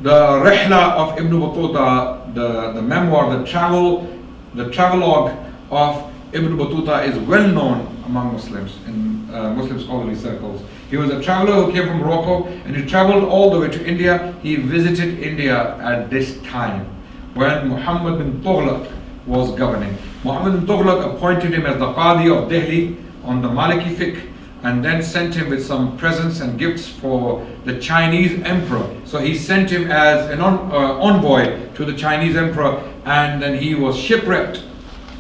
the Rihla of Ibn Battuta, the memoir, the travelogue of Ibn Battuta is well known among Muslims in Muslim scholarly circles. He was a traveler who came from Morocco and he traveled all the way to India. He visited India at this time when Muhammad bin Tughlaq was governing. Muhammad bin Tughlaq appointed him as the Qadi of Delhi on the Maliki fiqh and then sent him with some presents and gifts for the Chinese emperor. So he sent him as an envoy to the Chinese emperor, and then he was shipwrecked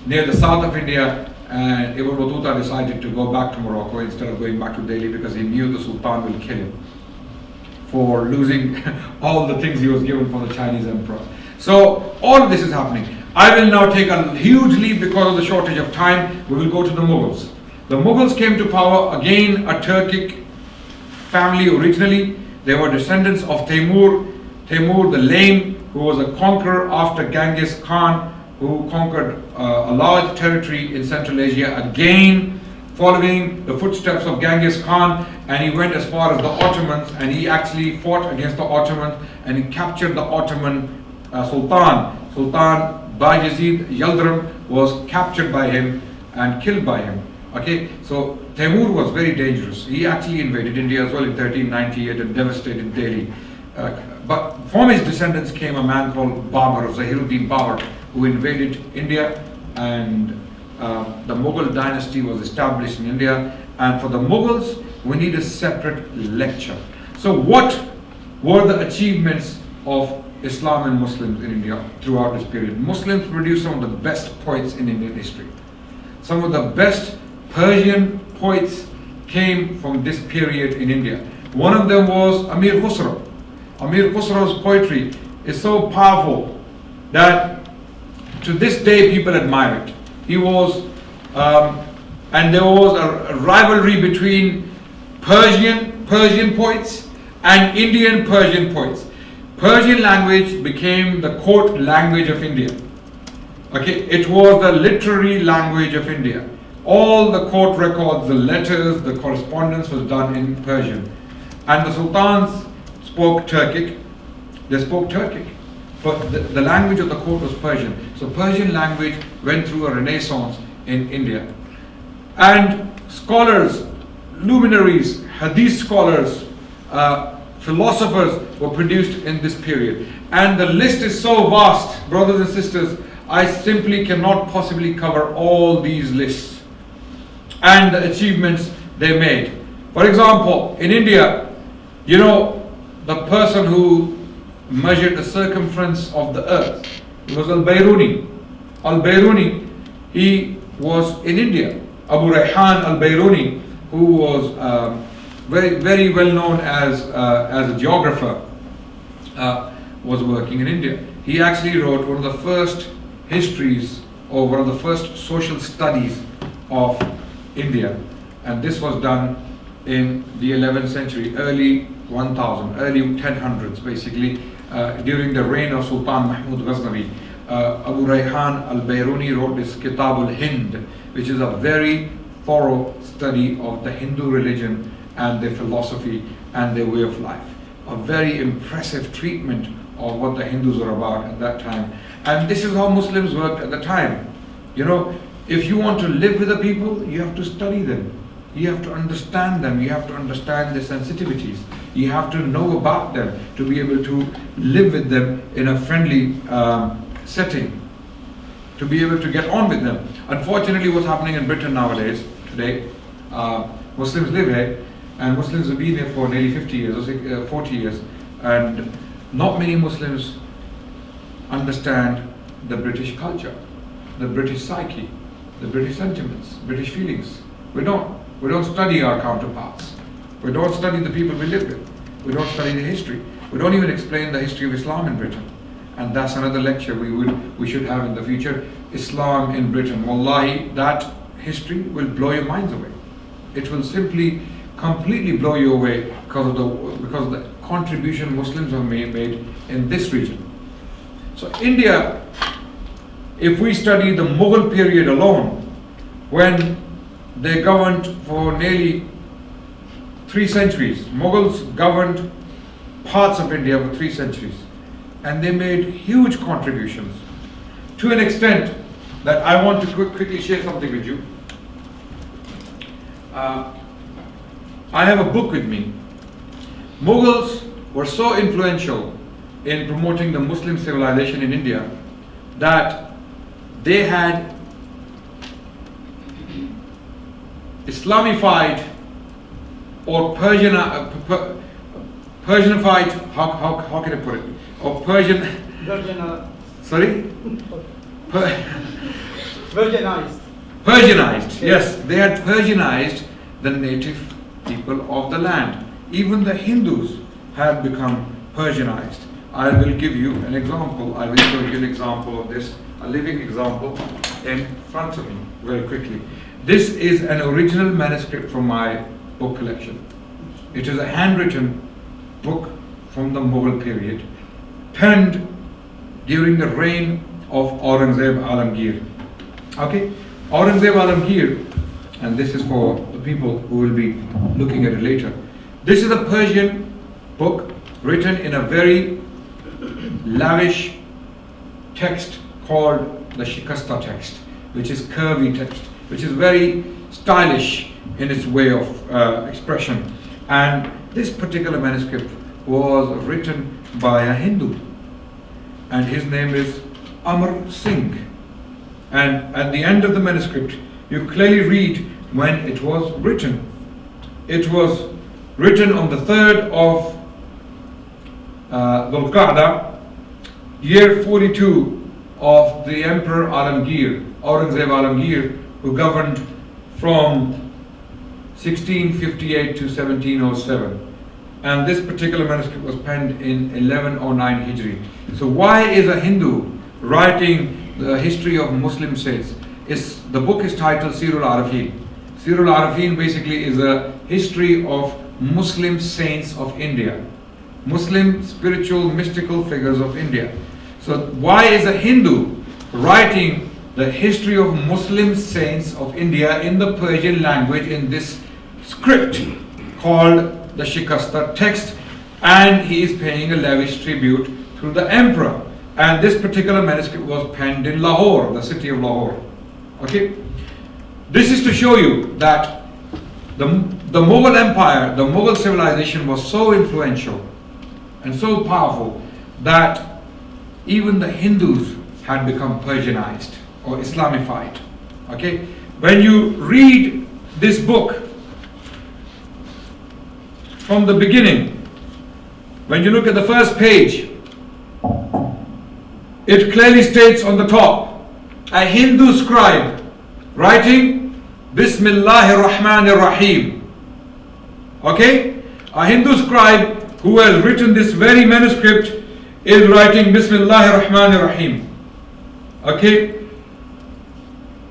near the south of India, and Ibn Battuta decided to go back to Morocco instead of going back to Delhi because he knew the Sultan will kill him for losing all the things he was given from the Chinese emperor. So all of this is happening. I will now take a huge leap because of the shortage of time. We will go to the Mughals. The Mughals came to power, again a Turkic family originally. They were descendants of Temur the Lame, who was a conqueror after Genghis Khan, who conquered a large territory in Central Asia, again following the footsteps of Genghis Khan, and he went as far as the Ottomans, and he actually fought against the Ottomans, and he captured the Ottoman Sultan. Sultan Bayezid Yildirim was captured by him and killed by him. Okay, so Temur was very dangerous. He actually invaded India as well in 1398 and devastated Delhi. But from his descendants came a man called Babur, Zahiruddin Babur, who invaded India, and the Mughal dynasty was established in India. And for the Mughals, we need a separate lecture. So what were the achievements of Islam and Muslims in India throughout this period? Muslims produced some of the best poets in Indian history. Some of the best Persian poets came from this period in India. One of them was Amir Khusro. Amir Khusro's poetry is so powerful that to this day people admire it. He was, and there was a rivalry between Persian poets and Indian Persian poets. Persian language became the court language of India. Okay, it was the literary language of India. All the court records, the letters, the correspondence was done in Persian. And the sultans spoke Turkic. They spoke Turkic. But the language of the court was Persian. So Persian language went through a renaissance in India. And scholars, luminaries, hadith scholars, philosophers were produced in this period. And the list is so vast, brothers and sisters, I simply cannot possibly cover all these lists and the achievements they made. For example, in India, you know, the person who measured the circumference of the earth was Al-Bayruni. Al-Bayruni, he was in India. Abu Rayhan Al-Bayruni, who was very well known as a geographer, was working in India. He actually wrote one of the first histories, or one of the first social studies of India, and this was done in the 11th century, early 1000s basically, during the reign of Sultan Mahmud Ghaznavi. Abu Rayhan Al-Bayruni wrote this Kitab al-Hind, which is a very thorough study of the Hindu religion and their philosophy and their way of life. A very impressive treatment of what the Hindus were about at that time. And this is how Muslims worked at the time. You know, if you want to live with the people, you have to study them. You have to understand them. You have to understand their sensitivities. You have to know about them to be able to live with them in a friendly setting, to be able to get on with them. Unfortunately, what's happening in Britain nowadays, today, Muslims live here, and Muslims have been here for nearly 50 years or 40 years, and not many Muslims understand the British culture, the British psyche, the British sentiments, British feelings. We don't study our counterparts. We don't study the people we live with. We don't study the history. We don't even explain the history of Islam in Britain. And that's another lecture we should have in the future. Islam in Britain. Wallahi, that history will blow your minds away. It will simply completely blow you away because of the contribution Muslims have made in this region. So India, if we study the Mughal period alone, when they governed for nearly 3 centuries, Mughals governed parts of India for 3 centuries, and they made huge contributions to an extent that I want to quickly share something with you. I have a book with me. Mughals were so influential in promoting the Muslim civilization in India that they had Islamified or Persianified, how can I put it? Or Persian. Sorry? Persianized, yes. They had Persianized the native people of the land. Even the Hindus had become Persianized. I will give you an example. I will show you an example of this, a living example in front of me very quickly. This is an original manuscript from my book collection. It is a handwritten book from the Mughal period, penned during the reign of Aurangzeb Alamgir. Okay, Aurangzeb Alamgir, and this is for the people who will be looking at it later. This is a Persian book written in a very lavish text called the Shikasta text, which is curvy text, which is very stylish in its way of expression. And this particular manuscript was written by a Hindu, and his name is Amar Singh. And at the end of the manuscript, you clearly read when it was written. It was written on the 3rd of Dhul Qa'dah, year 42 of the Emperor Alamgir, Aurangzeb Alamgir, who governed from 1658 to 1707. And this particular manuscript was penned in 1109 Hijri. So why is a Hindu writing the history of Muslim saints? The book is titled Sirul Arafin. Sirul Arafin basically is a history of Muslim saints of India, Muslim spiritual mystical figures of India. So why is a Hindu writing the history of Muslim saints of India in the Persian language in this script called the Shikasta text, and he is paying a lavish tribute to the emperor? And this particular manuscript was penned in Lahore, the city of Lahore. Okay, this is to show you that the the Mughal Empire, the Mughal civilization was so influential and so powerful that even the Hindus had become Persianized or Islamified. Okay? When you read this book from the beginning, when you look at the first page, it clearly states on the top, a Hindu scribe writing Bismillahir Rahmanir Rahim. Okay? A Hindu scribe who has written this very manuscript is writing Bismillahir Rahmanir Rahim. Okay?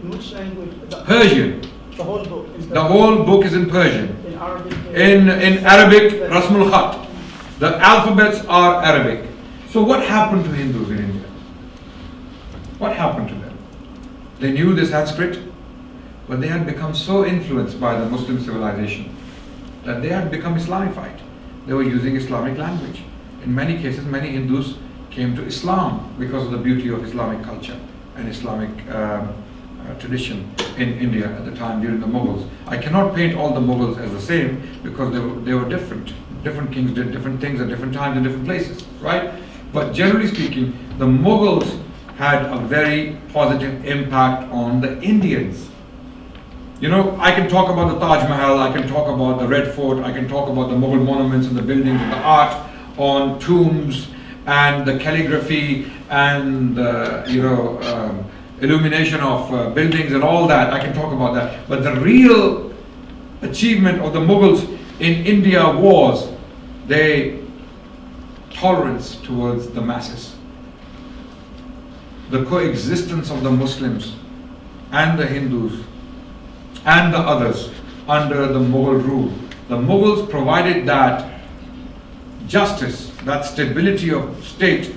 In which language? Persian. The whole book. The whole book is in Persian. In Arabic. In Arabic, Rasmul Khat. The alphabets are Arabic. So what happened to Hindus in India? What happened to them? They knew the Sanskrit, but they had become so influenced by the Muslim civilization that they had become Islamified. They were using Islamic language. In many cases, many Hindus came to Islam because of the beauty of Islamic culture and Islamic tradition in India at the time during the Mughals. I cannot paint all the Mughals as the same because they were different. Different kings did different things at different times in different places, right? But generally speaking, the Mughals had a very positive impact on the Indians. You know, I can talk about the Taj Mahal, I can talk about the Red Fort, I can talk about the Mughal monuments and the buildings and the art on tombs and the calligraphy and illumination of buildings and all that. I can talk about that. But the real achievement of the Mughals in India was their tolerance towards the masses. The coexistence of the Muslims and the Hindus and the others under the Mughal rule. The Mughals provided that justice, that stability of state.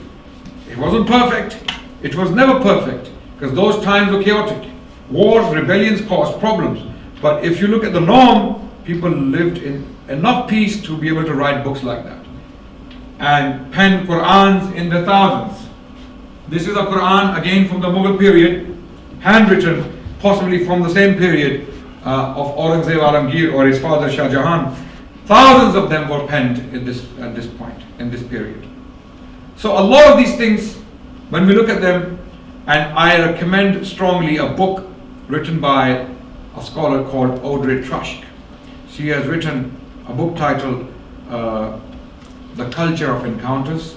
It wasn't perfect. It was never perfect because those times were chaotic. Wars, rebellions caused problems. But if you look at the norm, people lived in enough peace to be able to write books like that and pen Qur'ans in the thousands. This is a Quran again from the Mughal period, handwritten, possibly from the same period of Aurangzeb Alamgir or his father Shah Jahan. Thousands of them were penned at this point, in this period. So a lot of these things, when we look at them, and I recommend strongly a book written by a scholar called Audrey Trushk. She has written a book titled The Culture of Encounters,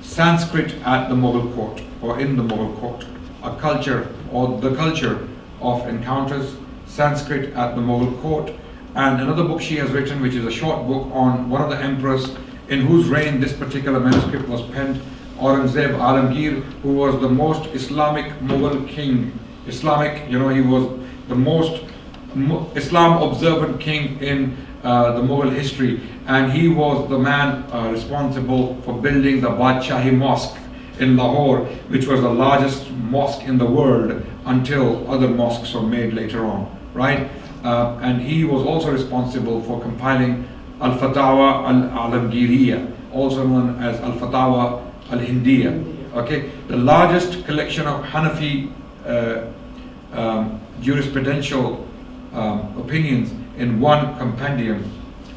Sanskrit at the Mughal court, or in the Mughal court. A culture, or the culture of encounters, Sanskrit at the Mughal court. And another book she has written, which is a short book on one of the emperors in whose reign this particular manuscript was penned, Aurangzeb Alamgir, who was the most Islamic Mughal king. Islamic, he was the most Islam observant king in the Mughal history, and he was the man responsible for building the Badshahi Mosque in Lahore, which was the largest mosque in the world until other mosques were made later on, right? And he was also responsible for compiling Al-Fatawa Al-Alamgiriya, also known as Al-Fatawa Al-Hindiya, okay? The largest collection of Hanafi jurisprudential opinions in one compendium.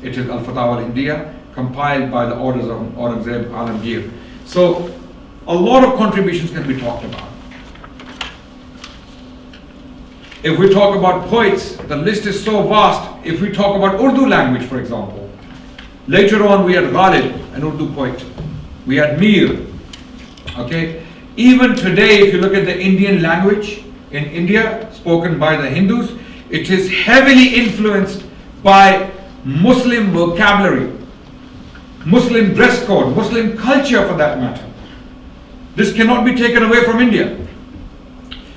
It is Al-Fatawa Al-Hindiya, compiled by the orders of Aurangzeb Alamgir. So a lot of contributions can be talked about. If we talk about poets, the list is so vast. If we talk about Urdu language, for example, later on we had Ghalib, an Urdu poet. We had Mir. Okay? Even today, if you look at the Indian language in India, spoken by the Hindus, it is heavily influenced by Muslim vocabulary, Muslim dress code, Muslim culture for that matter. This cannot be taken away from India.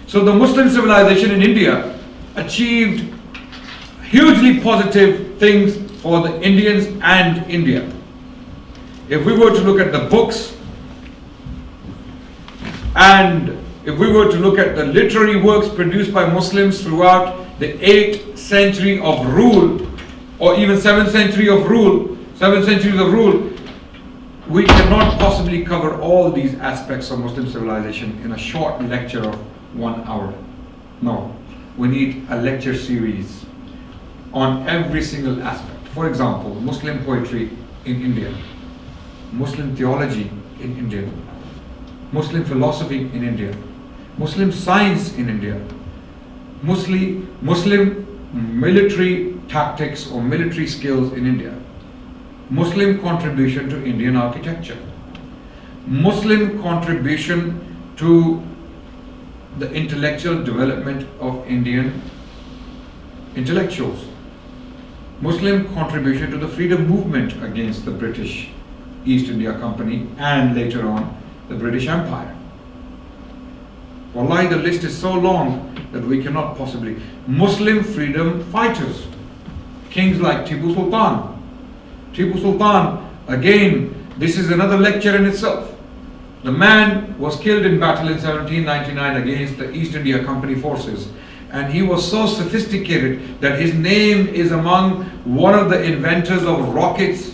So the Muslim civilization in India achieved hugely positive things for the Indians and India. If we were to look at the books, and if we were to look at the literary works produced by Muslims throughout the 8th century of rule, or even 7th century of rule, 7 centuries of rule, we cannot possibly cover all these aspects of Muslim civilization in a short lecture of 1 hour. No, we need a lecture series on every single aspect. For example, Muslim poetry in India, Muslim theology in India, Muslim philosophy in India, Muslim science in India, Muslim military tactics or military skills in India, Muslim contribution to Indian architecture, Muslim contribution to the intellectual development of Indian intellectuals, Muslim contribution to the freedom movement against the British East India Company and later on the British Empire. Wallahi, the list is so long that we cannot possibly. Muslim freedom fighters, kings like Tipu Sultan. Tipu Sultan, again, this is another lecture in itself. The man was killed in battle in 1799 against the East India Company forces, and he was so sophisticated that his name is among one of the inventors of rockets.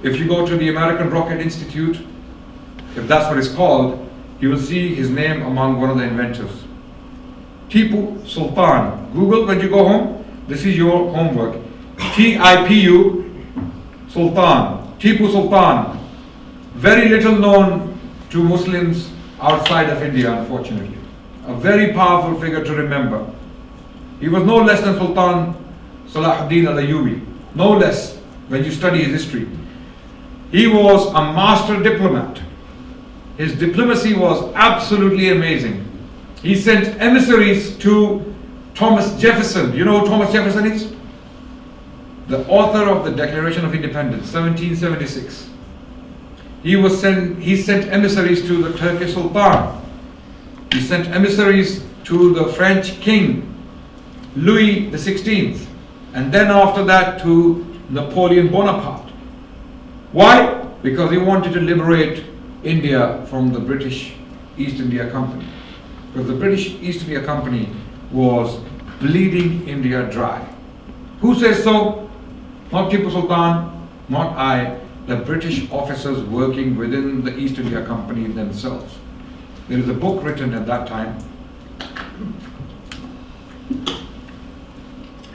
If you go to the American Rocket Institute, if that's what it's called, you will see his name among one of the inventors. Tipu Sultan. Google when you go home. This is your homework. T-I-P-U Sultan. Tipu Sultan. Very little known to Muslims outside of India, unfortunately. A very powerful figure to remember. He was no less than Sultan Salahuddin al-Ayyubi. No less when you study his history. He was a master diplomat. His diplomacy was absolutely amazing. He sent emissaries to Thomas Jefferson. You know who Thomas Jefferson is? The author of the Declaration of Independence, 1776. He sent emissaries to the Turkish Sultan. He sent emissaries to the French king, Louis XVI, and then after that to Napoleon Bonaparte. Why? Because he wanted to liberate India from the British East India Company. Because the British East India Company was bleeding India dry. Who says so? Not Tipu Sultan, not I, the British officers working within the East India Company themselves. There is a book written at that time.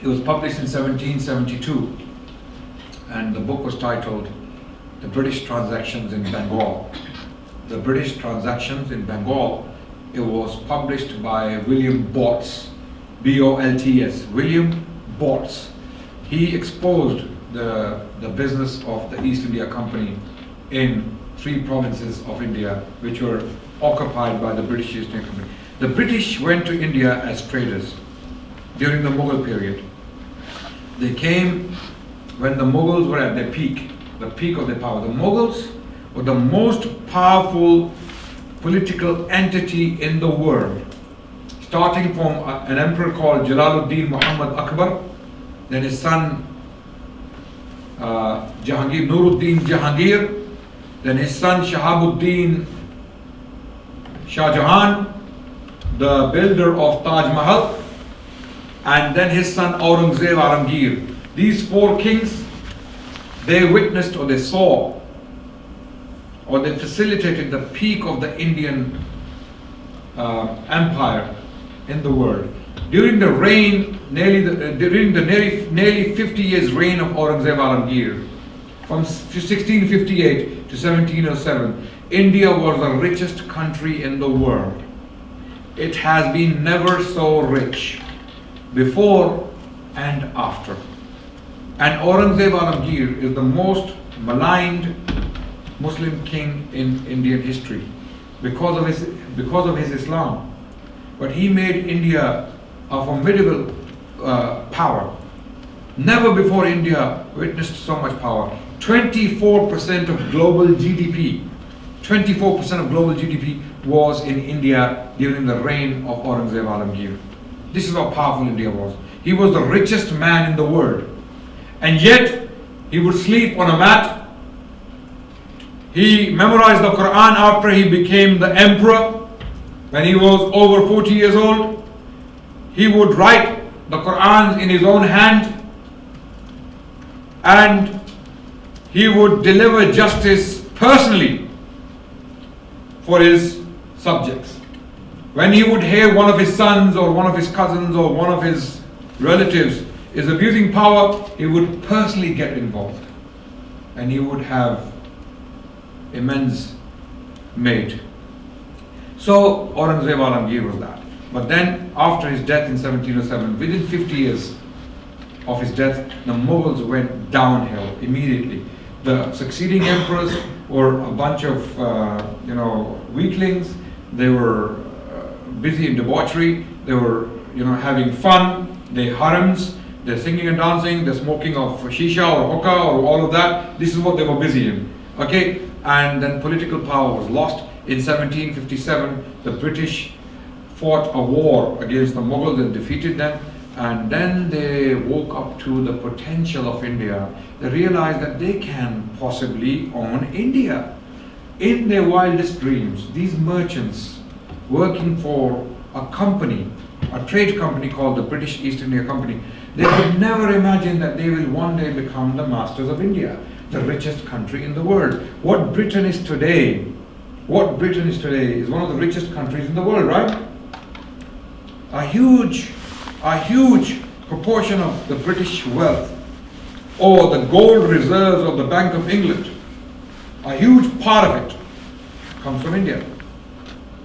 It was published in 1772, and the book was titled The British Transactions in Bengal. The British Transactions in Bengal. It was published by William Bolts, B-O-L-T-S, William Bolts. He exposed the business of the East India Company in 3 provinces of India which were occupied by the British East India Company. The British went to India as traders during the Mughal period. They came when the Mughals were at their peak, the peak of their power. The Mughals were the most powerful political entity in the world, starting from an emperor called Jalaluddin Muhammad Akbar, then his son Jahangir, Nuruddin Jahangir, then his son Shahabuddin Shah Jahan, the builder of Taj Mahal, and then his son Aurangzeb Alamgir. These 4 kings, they witnessed or they saw or they facilitated the peak of the Indian empire in the world. During the reign, nearly 50 years reign of Aurangzeb Alamgir, from 1658 to 1707, India was the richest country in the world. It has been never so rich, before and after. And Aurangzeb Alamgir is the most maligned Muslim king in Indian history because of his Islam. But he made India a formidable power. Never before India witnessed so much power. 24% of global GDP, 24% of global GDP was in India during the reign of Aurangzeb Alamgir. This is how powerful India was. He was the richest man in the world. And yet, he would sleep on a mat. He memorized the Quran after he became the emperor. When he was over 40 years old, he would write the Quran in his own hand, and he would deliver justice personally for his subjects. When he would hear one of his sons or one of his cousins or one of his relatives is abusing power, he would personally get involved. And he would have immense made. So Aurangzeb Alamgir was that. But then after his death in 1707, within 50 years of his death, the Mughals went downhill immediately. The succeeding emperors were a bunch of weaklings. They were busy in debauchery. They were having fun. They harems. They're singing and dancing. They're smoking of shisha or hookah or all of that. This is what they were busy in. Okay, and then political power was lost. In 1757, the British fought a war against the Mughals and defeated them. And then they woke up to the potential of India. They realized that they can possibly own India. In their wildest dreams, these merchants working for a company, a trade company called the British East India Company, they could never imagine that they will one day become the masters of India, the richest country in the world. What Britain is today is one of the richest countries in the world, right? A huge proportion of the British wealth or the gold reserves of the Bank of England, a huge part of it comes from India.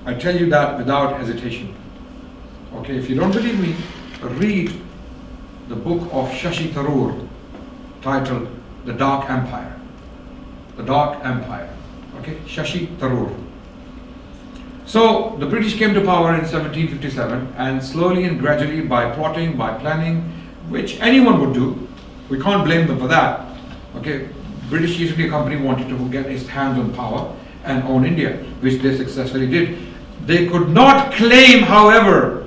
I tell you that without hesitation. Okay, if you don't believe me, read the book of Shashi Tharoor titled The Dark Empire. The Dark Empire. Okay, Shashi Tharoor. So the British came to power in 1757, and slowly and gradually, by plotting, by planning, which anyone would do, we can't blame them for that. Okay, British East India Company wanted to get its hands on power and own India, which they successfully did. They could not claim, however,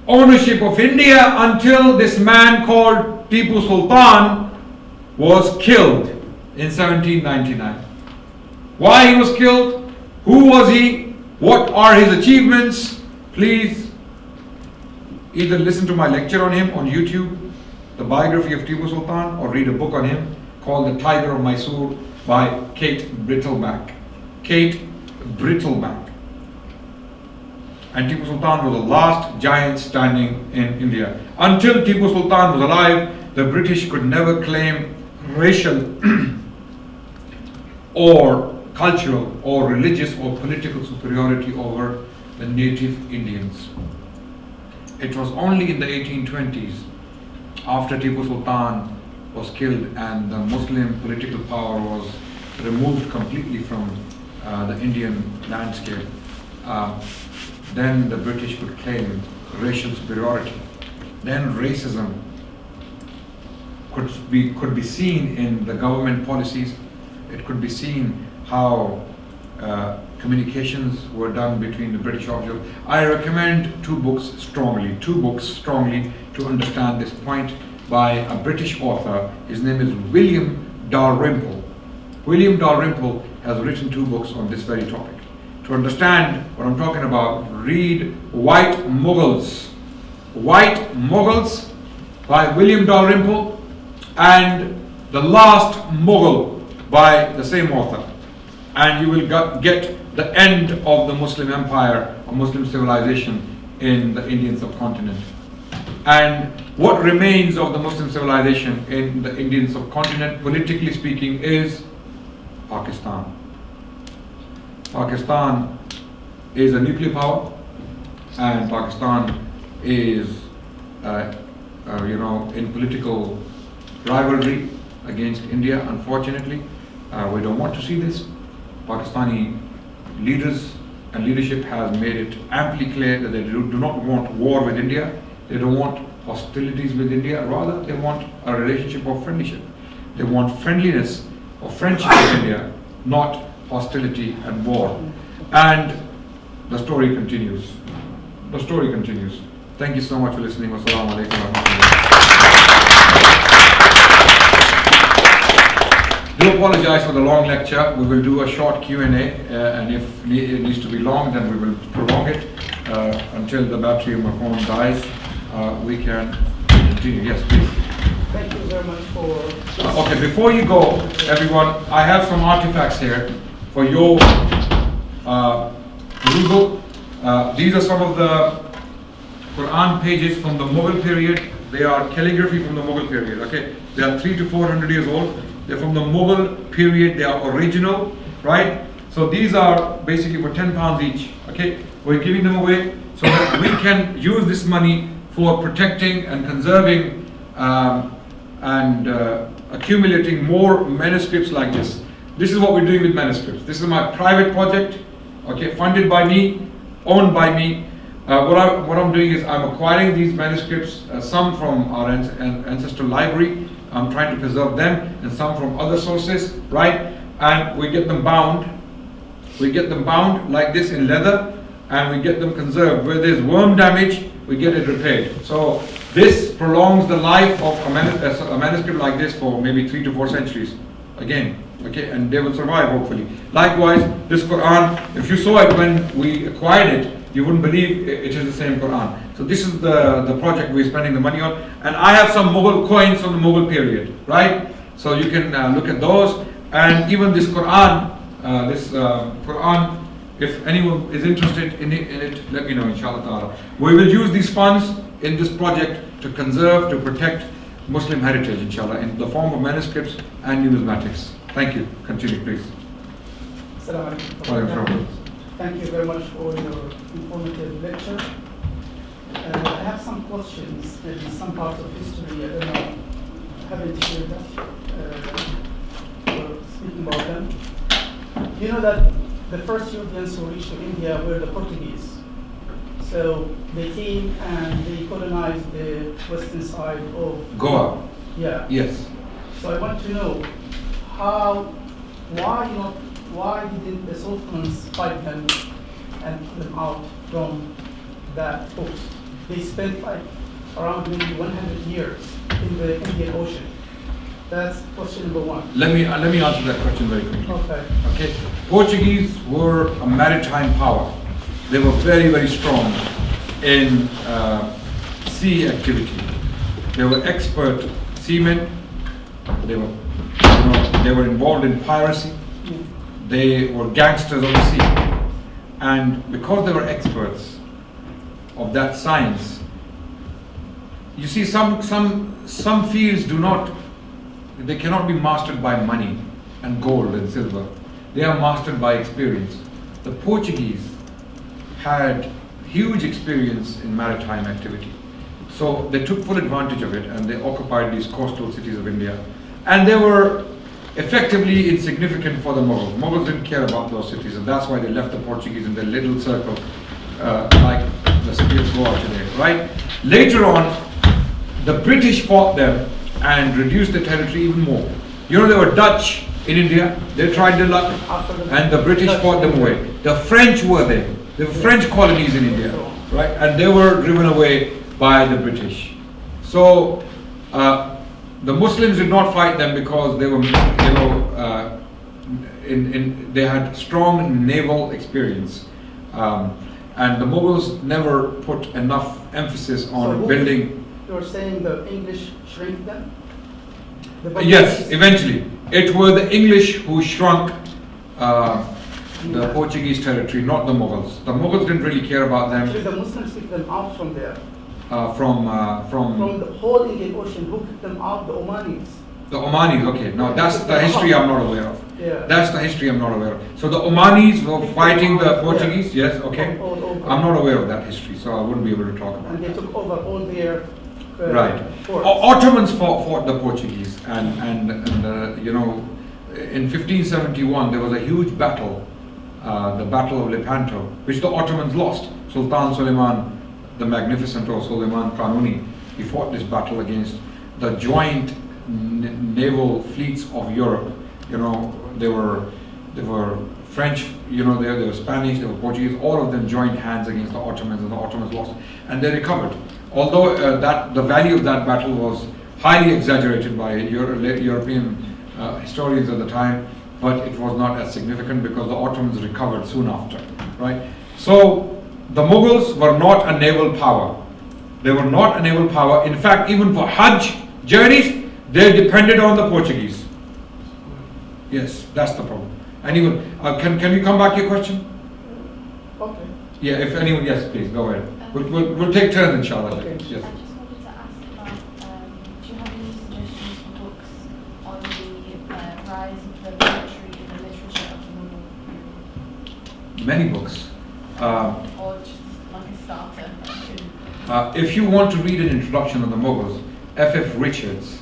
ownership of India until this man called Tipu Sultan was killed in 1799. Why he was killed? Who was he? What are his achievements? Please either listen to my lecture on him on YouTube, the biography of Tipu Sultan, or read a book on him called The Tiger of Mysore by Kate Brittleback. Kate Brittleback. And Tipu Sultan was the last giant standing in India. Until Tipu Sultan was alive, the British could never claim racial or cultural or religious or political superiority over the native Indians. It was only in the 1820s, after Tipu Sultan was killed and the Muslim political power was removed completely from the Indian landscape, then the British could claim racial superiority. Then racism could be seen in the government policies. It could be seen how communications were done between the British officials. I recommend two books strongly to understand this point, by a British author. His name is William Dalrymple. William Dalrymple has written two books on this very topic. To understand what I'm talking about, read White Mughals. White Mughals by William Dalrymple, and The Last Mughal by the same author. And you will get the end of the Muslim empire or Muslim civilization in the Indian subcontinent. And what remains of the Muslim civilization in the Indian subcontinent, politically speaking, is Pakistan. Pakistan is a nuclear power, and Pakistan is, in political rivalry against India. Unfortunately, we don't want to see this. Pakistani leaders and leadership has made it amply clear that they do not want war with India. They don't want hostilities with India. Rather, they want a relationship of friendship. They want friendliness or friendship with India, not hostility and war. And the story continues. The story continues. Thank you so much for listening. Wassalamu alaikum wa rahmatullah. Do apologize for the long lecture. We will do a short Q&A, and if it needs to be long, then we will prolong it until the battery of my phone dies. We can continue. Yes, please. Thank you very much for... Okay, before you go, everyone, I have some artifacts here for your perusal. These are some of the Quran pages from the Mughal period. They are calligraphy from the Mughal period. Okay, they are 300 to 400 years old. They're from the Mughal period. They are original, right? So these are basically for £10 each. Okay, we're giving them away so that we can use this money for protecting and conserving and accumulating more manuscripts like this. This is what we're doing with manuscripts. This is my private project, okay, funded by me, owned by me. What I'm doing is I'm acquiring these manuscripts, some from our ancestral library. I'm trying to preserve them, and some from other sources, right? And we get them bound. We get them bound like this in leather, and we get them conserved. Where there's worm damage, we get it repaired. So this prolongs the life of a manuscript like this for maybe 3 to 4 centuries. Again, okay, and they will survive hopefully. Likewise, this Quran, if you saw it when we acquired it, you wouldn't believe it is the same Quran. So this is the project we're spending the money on. And I have some Mughal coins from the Mughal period, right? So you can look at those. And even this Quran, Quran, if anyone is interested in it, let me know, inshallah ta'ala. We will use these funds in this project to conserve, to protect Muslim heritage, inshallah, in the form of manuscripts and numismatics. Thank you. Continue, please. Assalamu alaikum. Thank you very much for your informative lecture. I have some questions, maybe some parts of history, I don't know, I haven't shared that, or speaking about them. You know that the first Europeans who reached to India were the Portuguese. So they came and they colonized the western side of Goa. Yeah. Yes. So I want to know why didn't the Sultans fight them and put them out from that coast? They spent like around maybe 100 years in the Indian Ocean. That's question number one. Let me answer that question very quickly. Okay. Portuguese were a maritime power. They were very, very strong in sea activity. They were expert seamen. They were involved in piracy. They were gangsters of the sea. And because they were experts of that science, you see, some fields they cannot be mastered by money and gold and silver. They are mastered by experience. The Portuguese had huge experience in maritime activity. So they took full advantage of it and they occupied these coastal cities of India. And they were effectively insignificant for the Mughals. Mughals didn't care about those cities, and that's why they left the Portuguese in their little circles, like the city of Goa today, right? Later on, the British fought them and reduced the territory even more. You know, there were Dutch in India. They tried their luck, and the British fought them away. The French were there. There were French colonies in India, right? And they were driven away by the British. So the Muslims did not fight them because they were, they had strong naval experience, and the Mughals never put enough emphasis on building. You're saying the English shrink them? Yes, eventually. It were the English who shrunk the Portuguese territory, not the Mughals. The Mughals didn't really care about them. Actually, the Muslims kicked them out from there. From the whole Indian Ocean, who kicked them out? The Omanis. The Omanis, okay. Now that's the history I'm not aware of. Yeah. That's the history I'm not aware of. So the Omanis were fighting the Portuguese, yes, okay. I'm not aware of that history, so I wouldn't be able to talk about it. And they took over all their right. Ottomans fought the Portuguese, and in 1571 there was a huge battle, the Battle of Lepanto, which the Ottomans lost. Sultan Suleiman the Magnificent, or Suleiman Kanuni, he fought this battle against the joint naval fleets of Europe. You know, they were French, they were Spanish, they were Portuguese. All of them joined hands against the Ottomans, and the Ottomans lost, and they recovered. Although the value of that battle was highly exaggerated by European historians at the time, but it was not as significant because the Ottomans recovered soon after, right? So the Mughals were not a naval power. They were not a naval power. In fact, even for Hajj journeys, they depended on the Portuguese. Yes, that's the problem. Anyone, can you come back to your question? Okay. Yeah, if anyone, yes, please, go ahead. We'll take turns, inshallah. Okay. Yes. I just wanted to ask about many books. Or just like a starter? If you want to read an introduction on the Mughals, F.F. Richards,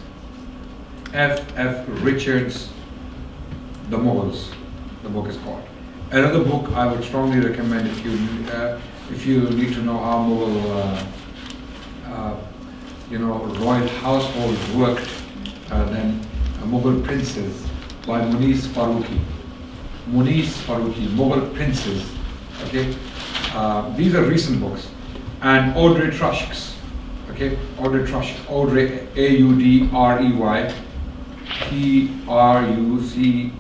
The Mughals, the book is called. Another book I would strongly recommend if you need to know how Mughal royal households worked, then Mughal Princes by Munis Farooqi, Mughal Princes. Okay, these are recent books. And Audrey Trushk's, okay, Audrey Trushk, Audrey, Audrey Truschke.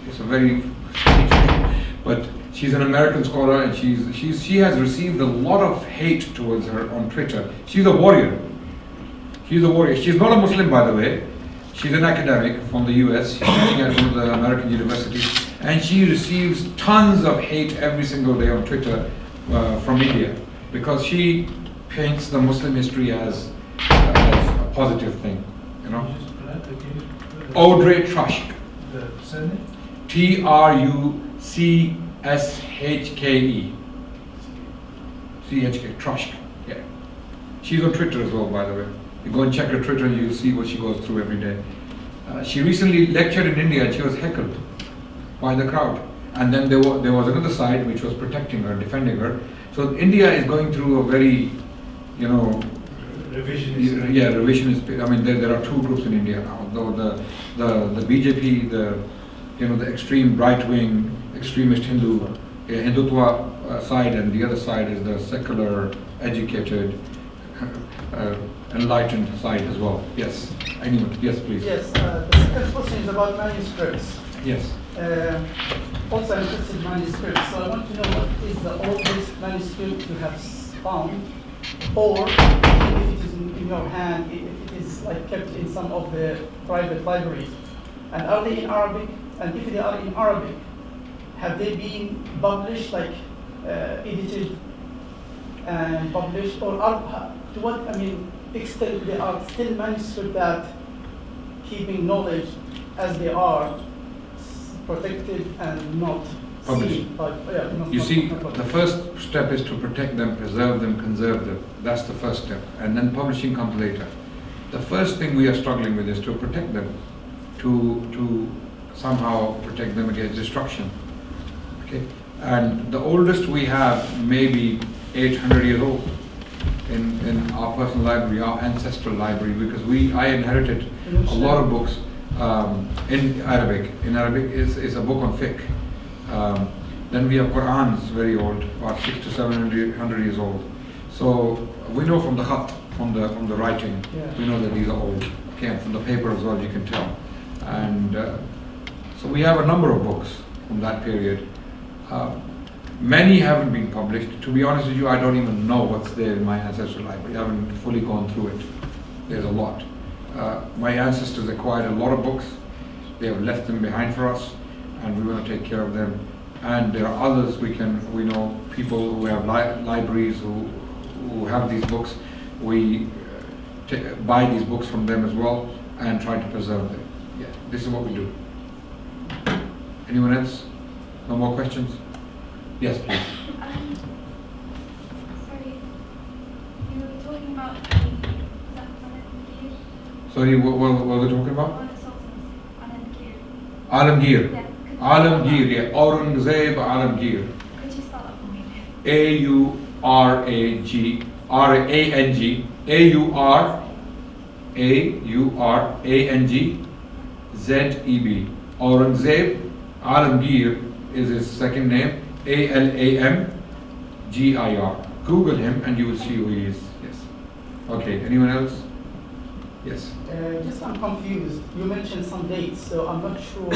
It's a very strange name, but she's an American scholar, and she has received a lot of hate towards her on Twitter. She's a warrior. She's not a Muslim, by the way. She's an academic from the US. She's teaching at one of the American universities, and she receives tons of hate every single day on Twitter from India, because she paints the Muslim history as a positive thing, you know. Audrey Trushk. The surname? Truschke. Trushk. Yeah. She's on Twitter as well, by the way. You go and check her Twitter and you'll see what she goes through every day. She recently lectured in India and she was heckled by the crowd. And then there was another side which was protecting her, defending her. So India is going through a very, Revisionist. Yeah, revisionist. I mean, there are two groups in India now. Though the BJP, the extreme right-wing, extremist Hindutva side, and the other side is the secular, educated, enlightened side as well. Yes. Anyone? Yes, please. Yes, the second question is about manuscripts. Yes. Also, I'm interested in manuscripts, so I want to know what is the oldest manuscript you have found, or if it is in your hand, if it is like kept in some of the private libraries. And are they in Arabic? And if they are in Arabic, have they been published, like edited and published, or to what extent they are still manuscripts that keeping knowledge as they are, protected and not Published. seen by, You see, the first step is to protect them, preserve them, conserve them. That's the first step. And then publishing comes later. The first thing we are struggling with is to protect them, to somehow protect them against destruction. Okay? And the oldest we have may be 800 years old in our personal library, our ancestral library, because I inherited a lot of books in Arabic. In Arabic is a book on fiqh. Then we have Qur'ans, very old, about 600 to 700 years old. So we know from the khat, from the writing, we know that these are old. Okay, and from the paper as well, you can tell. And so we have a number of books from that period. Many haven't been published. To be honest with you, I don't even know what's there in my ancestral library. I haven't fully gone through it. There's a lot. My ancestors acquired a lot of books. They have left them behind for us, and we want to take care of them. And there are others we know people who have libraries who have these books. We buy these books from them as well and try to preserve them. Yeah, this is what we do. Anyone else? No more questions? Yes, please. Sorry, you were talking about Sorry, what was I talking about? one of the sultans, Alamgir. Yeah. Alamgir, yeah. Aurangzeb Alamgir. Could you spell that for me? Aurangzeb. Aurangzeb Alamgir is his second name. Alamgir. Google him and you will see who he is. Yes. Okay. Anyone else? Yes. Just I'm confused. You mentioned some dates, so I'm not sure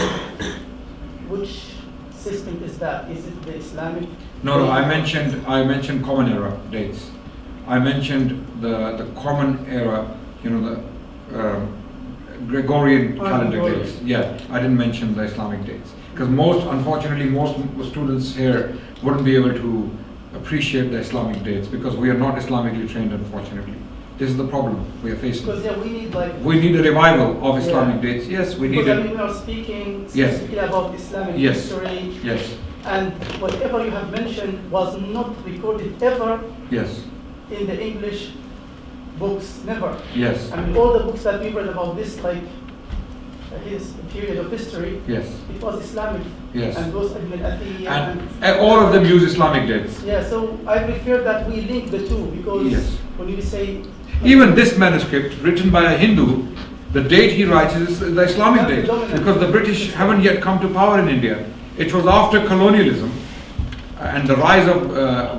which system is that. Is it the Islamic? No, I mentioned common era dates. I mentioned the common era, the Gregorian calendar dates. Yeah, I didn't mention the Islamic dates. Because unfortunately, most students here wouldn't be able to appreciate the Islamic dates because we are not Islamically trained, unfortunately. This is the problem we are facing. Because yeah, we need like. We need a revival of Islamic Yeah. dates. Yes, we need Because I it. mean, we are speaking Yes. specifically about Islamic Yes. history, Yes, and whatever you have mentioned was not recorded ever yes, in the English books, never. yes, I mean, all the books that we read about this, like his period of history, yes, it was Islamic. yes. And those Ibn al-Athiyah And all of them use Islamic dates. Yeah, so I prefer that we link the two because Yes. when you say Even this manuscript, written by a Hindu, the date he writes is the Islamic date, because the British haven't yet come to power in India. It was after colonialism and the rise of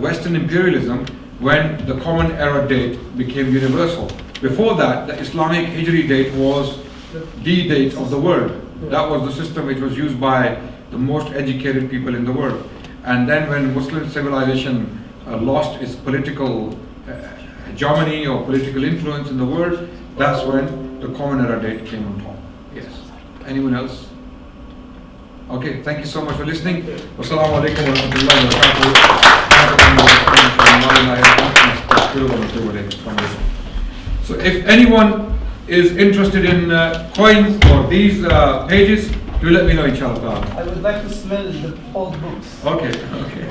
Western imperialism when the Common Era date became universal. Before that, the Islamic Hijri date was the date of the world. That was the system which was used by the most educated people in the world. And then when Muslim civilization lost its political hegemony or political influence in the world, that's when the Common Era date came on top. Yes. Anyone else? Okay, thank you so much for listening. Wassalamu alaikum wa rahmatullahi wa barakatuh. So if anyone is interested in coins or these pages, do let me know, inshallah. I would like to smell the old books. Okay, okay.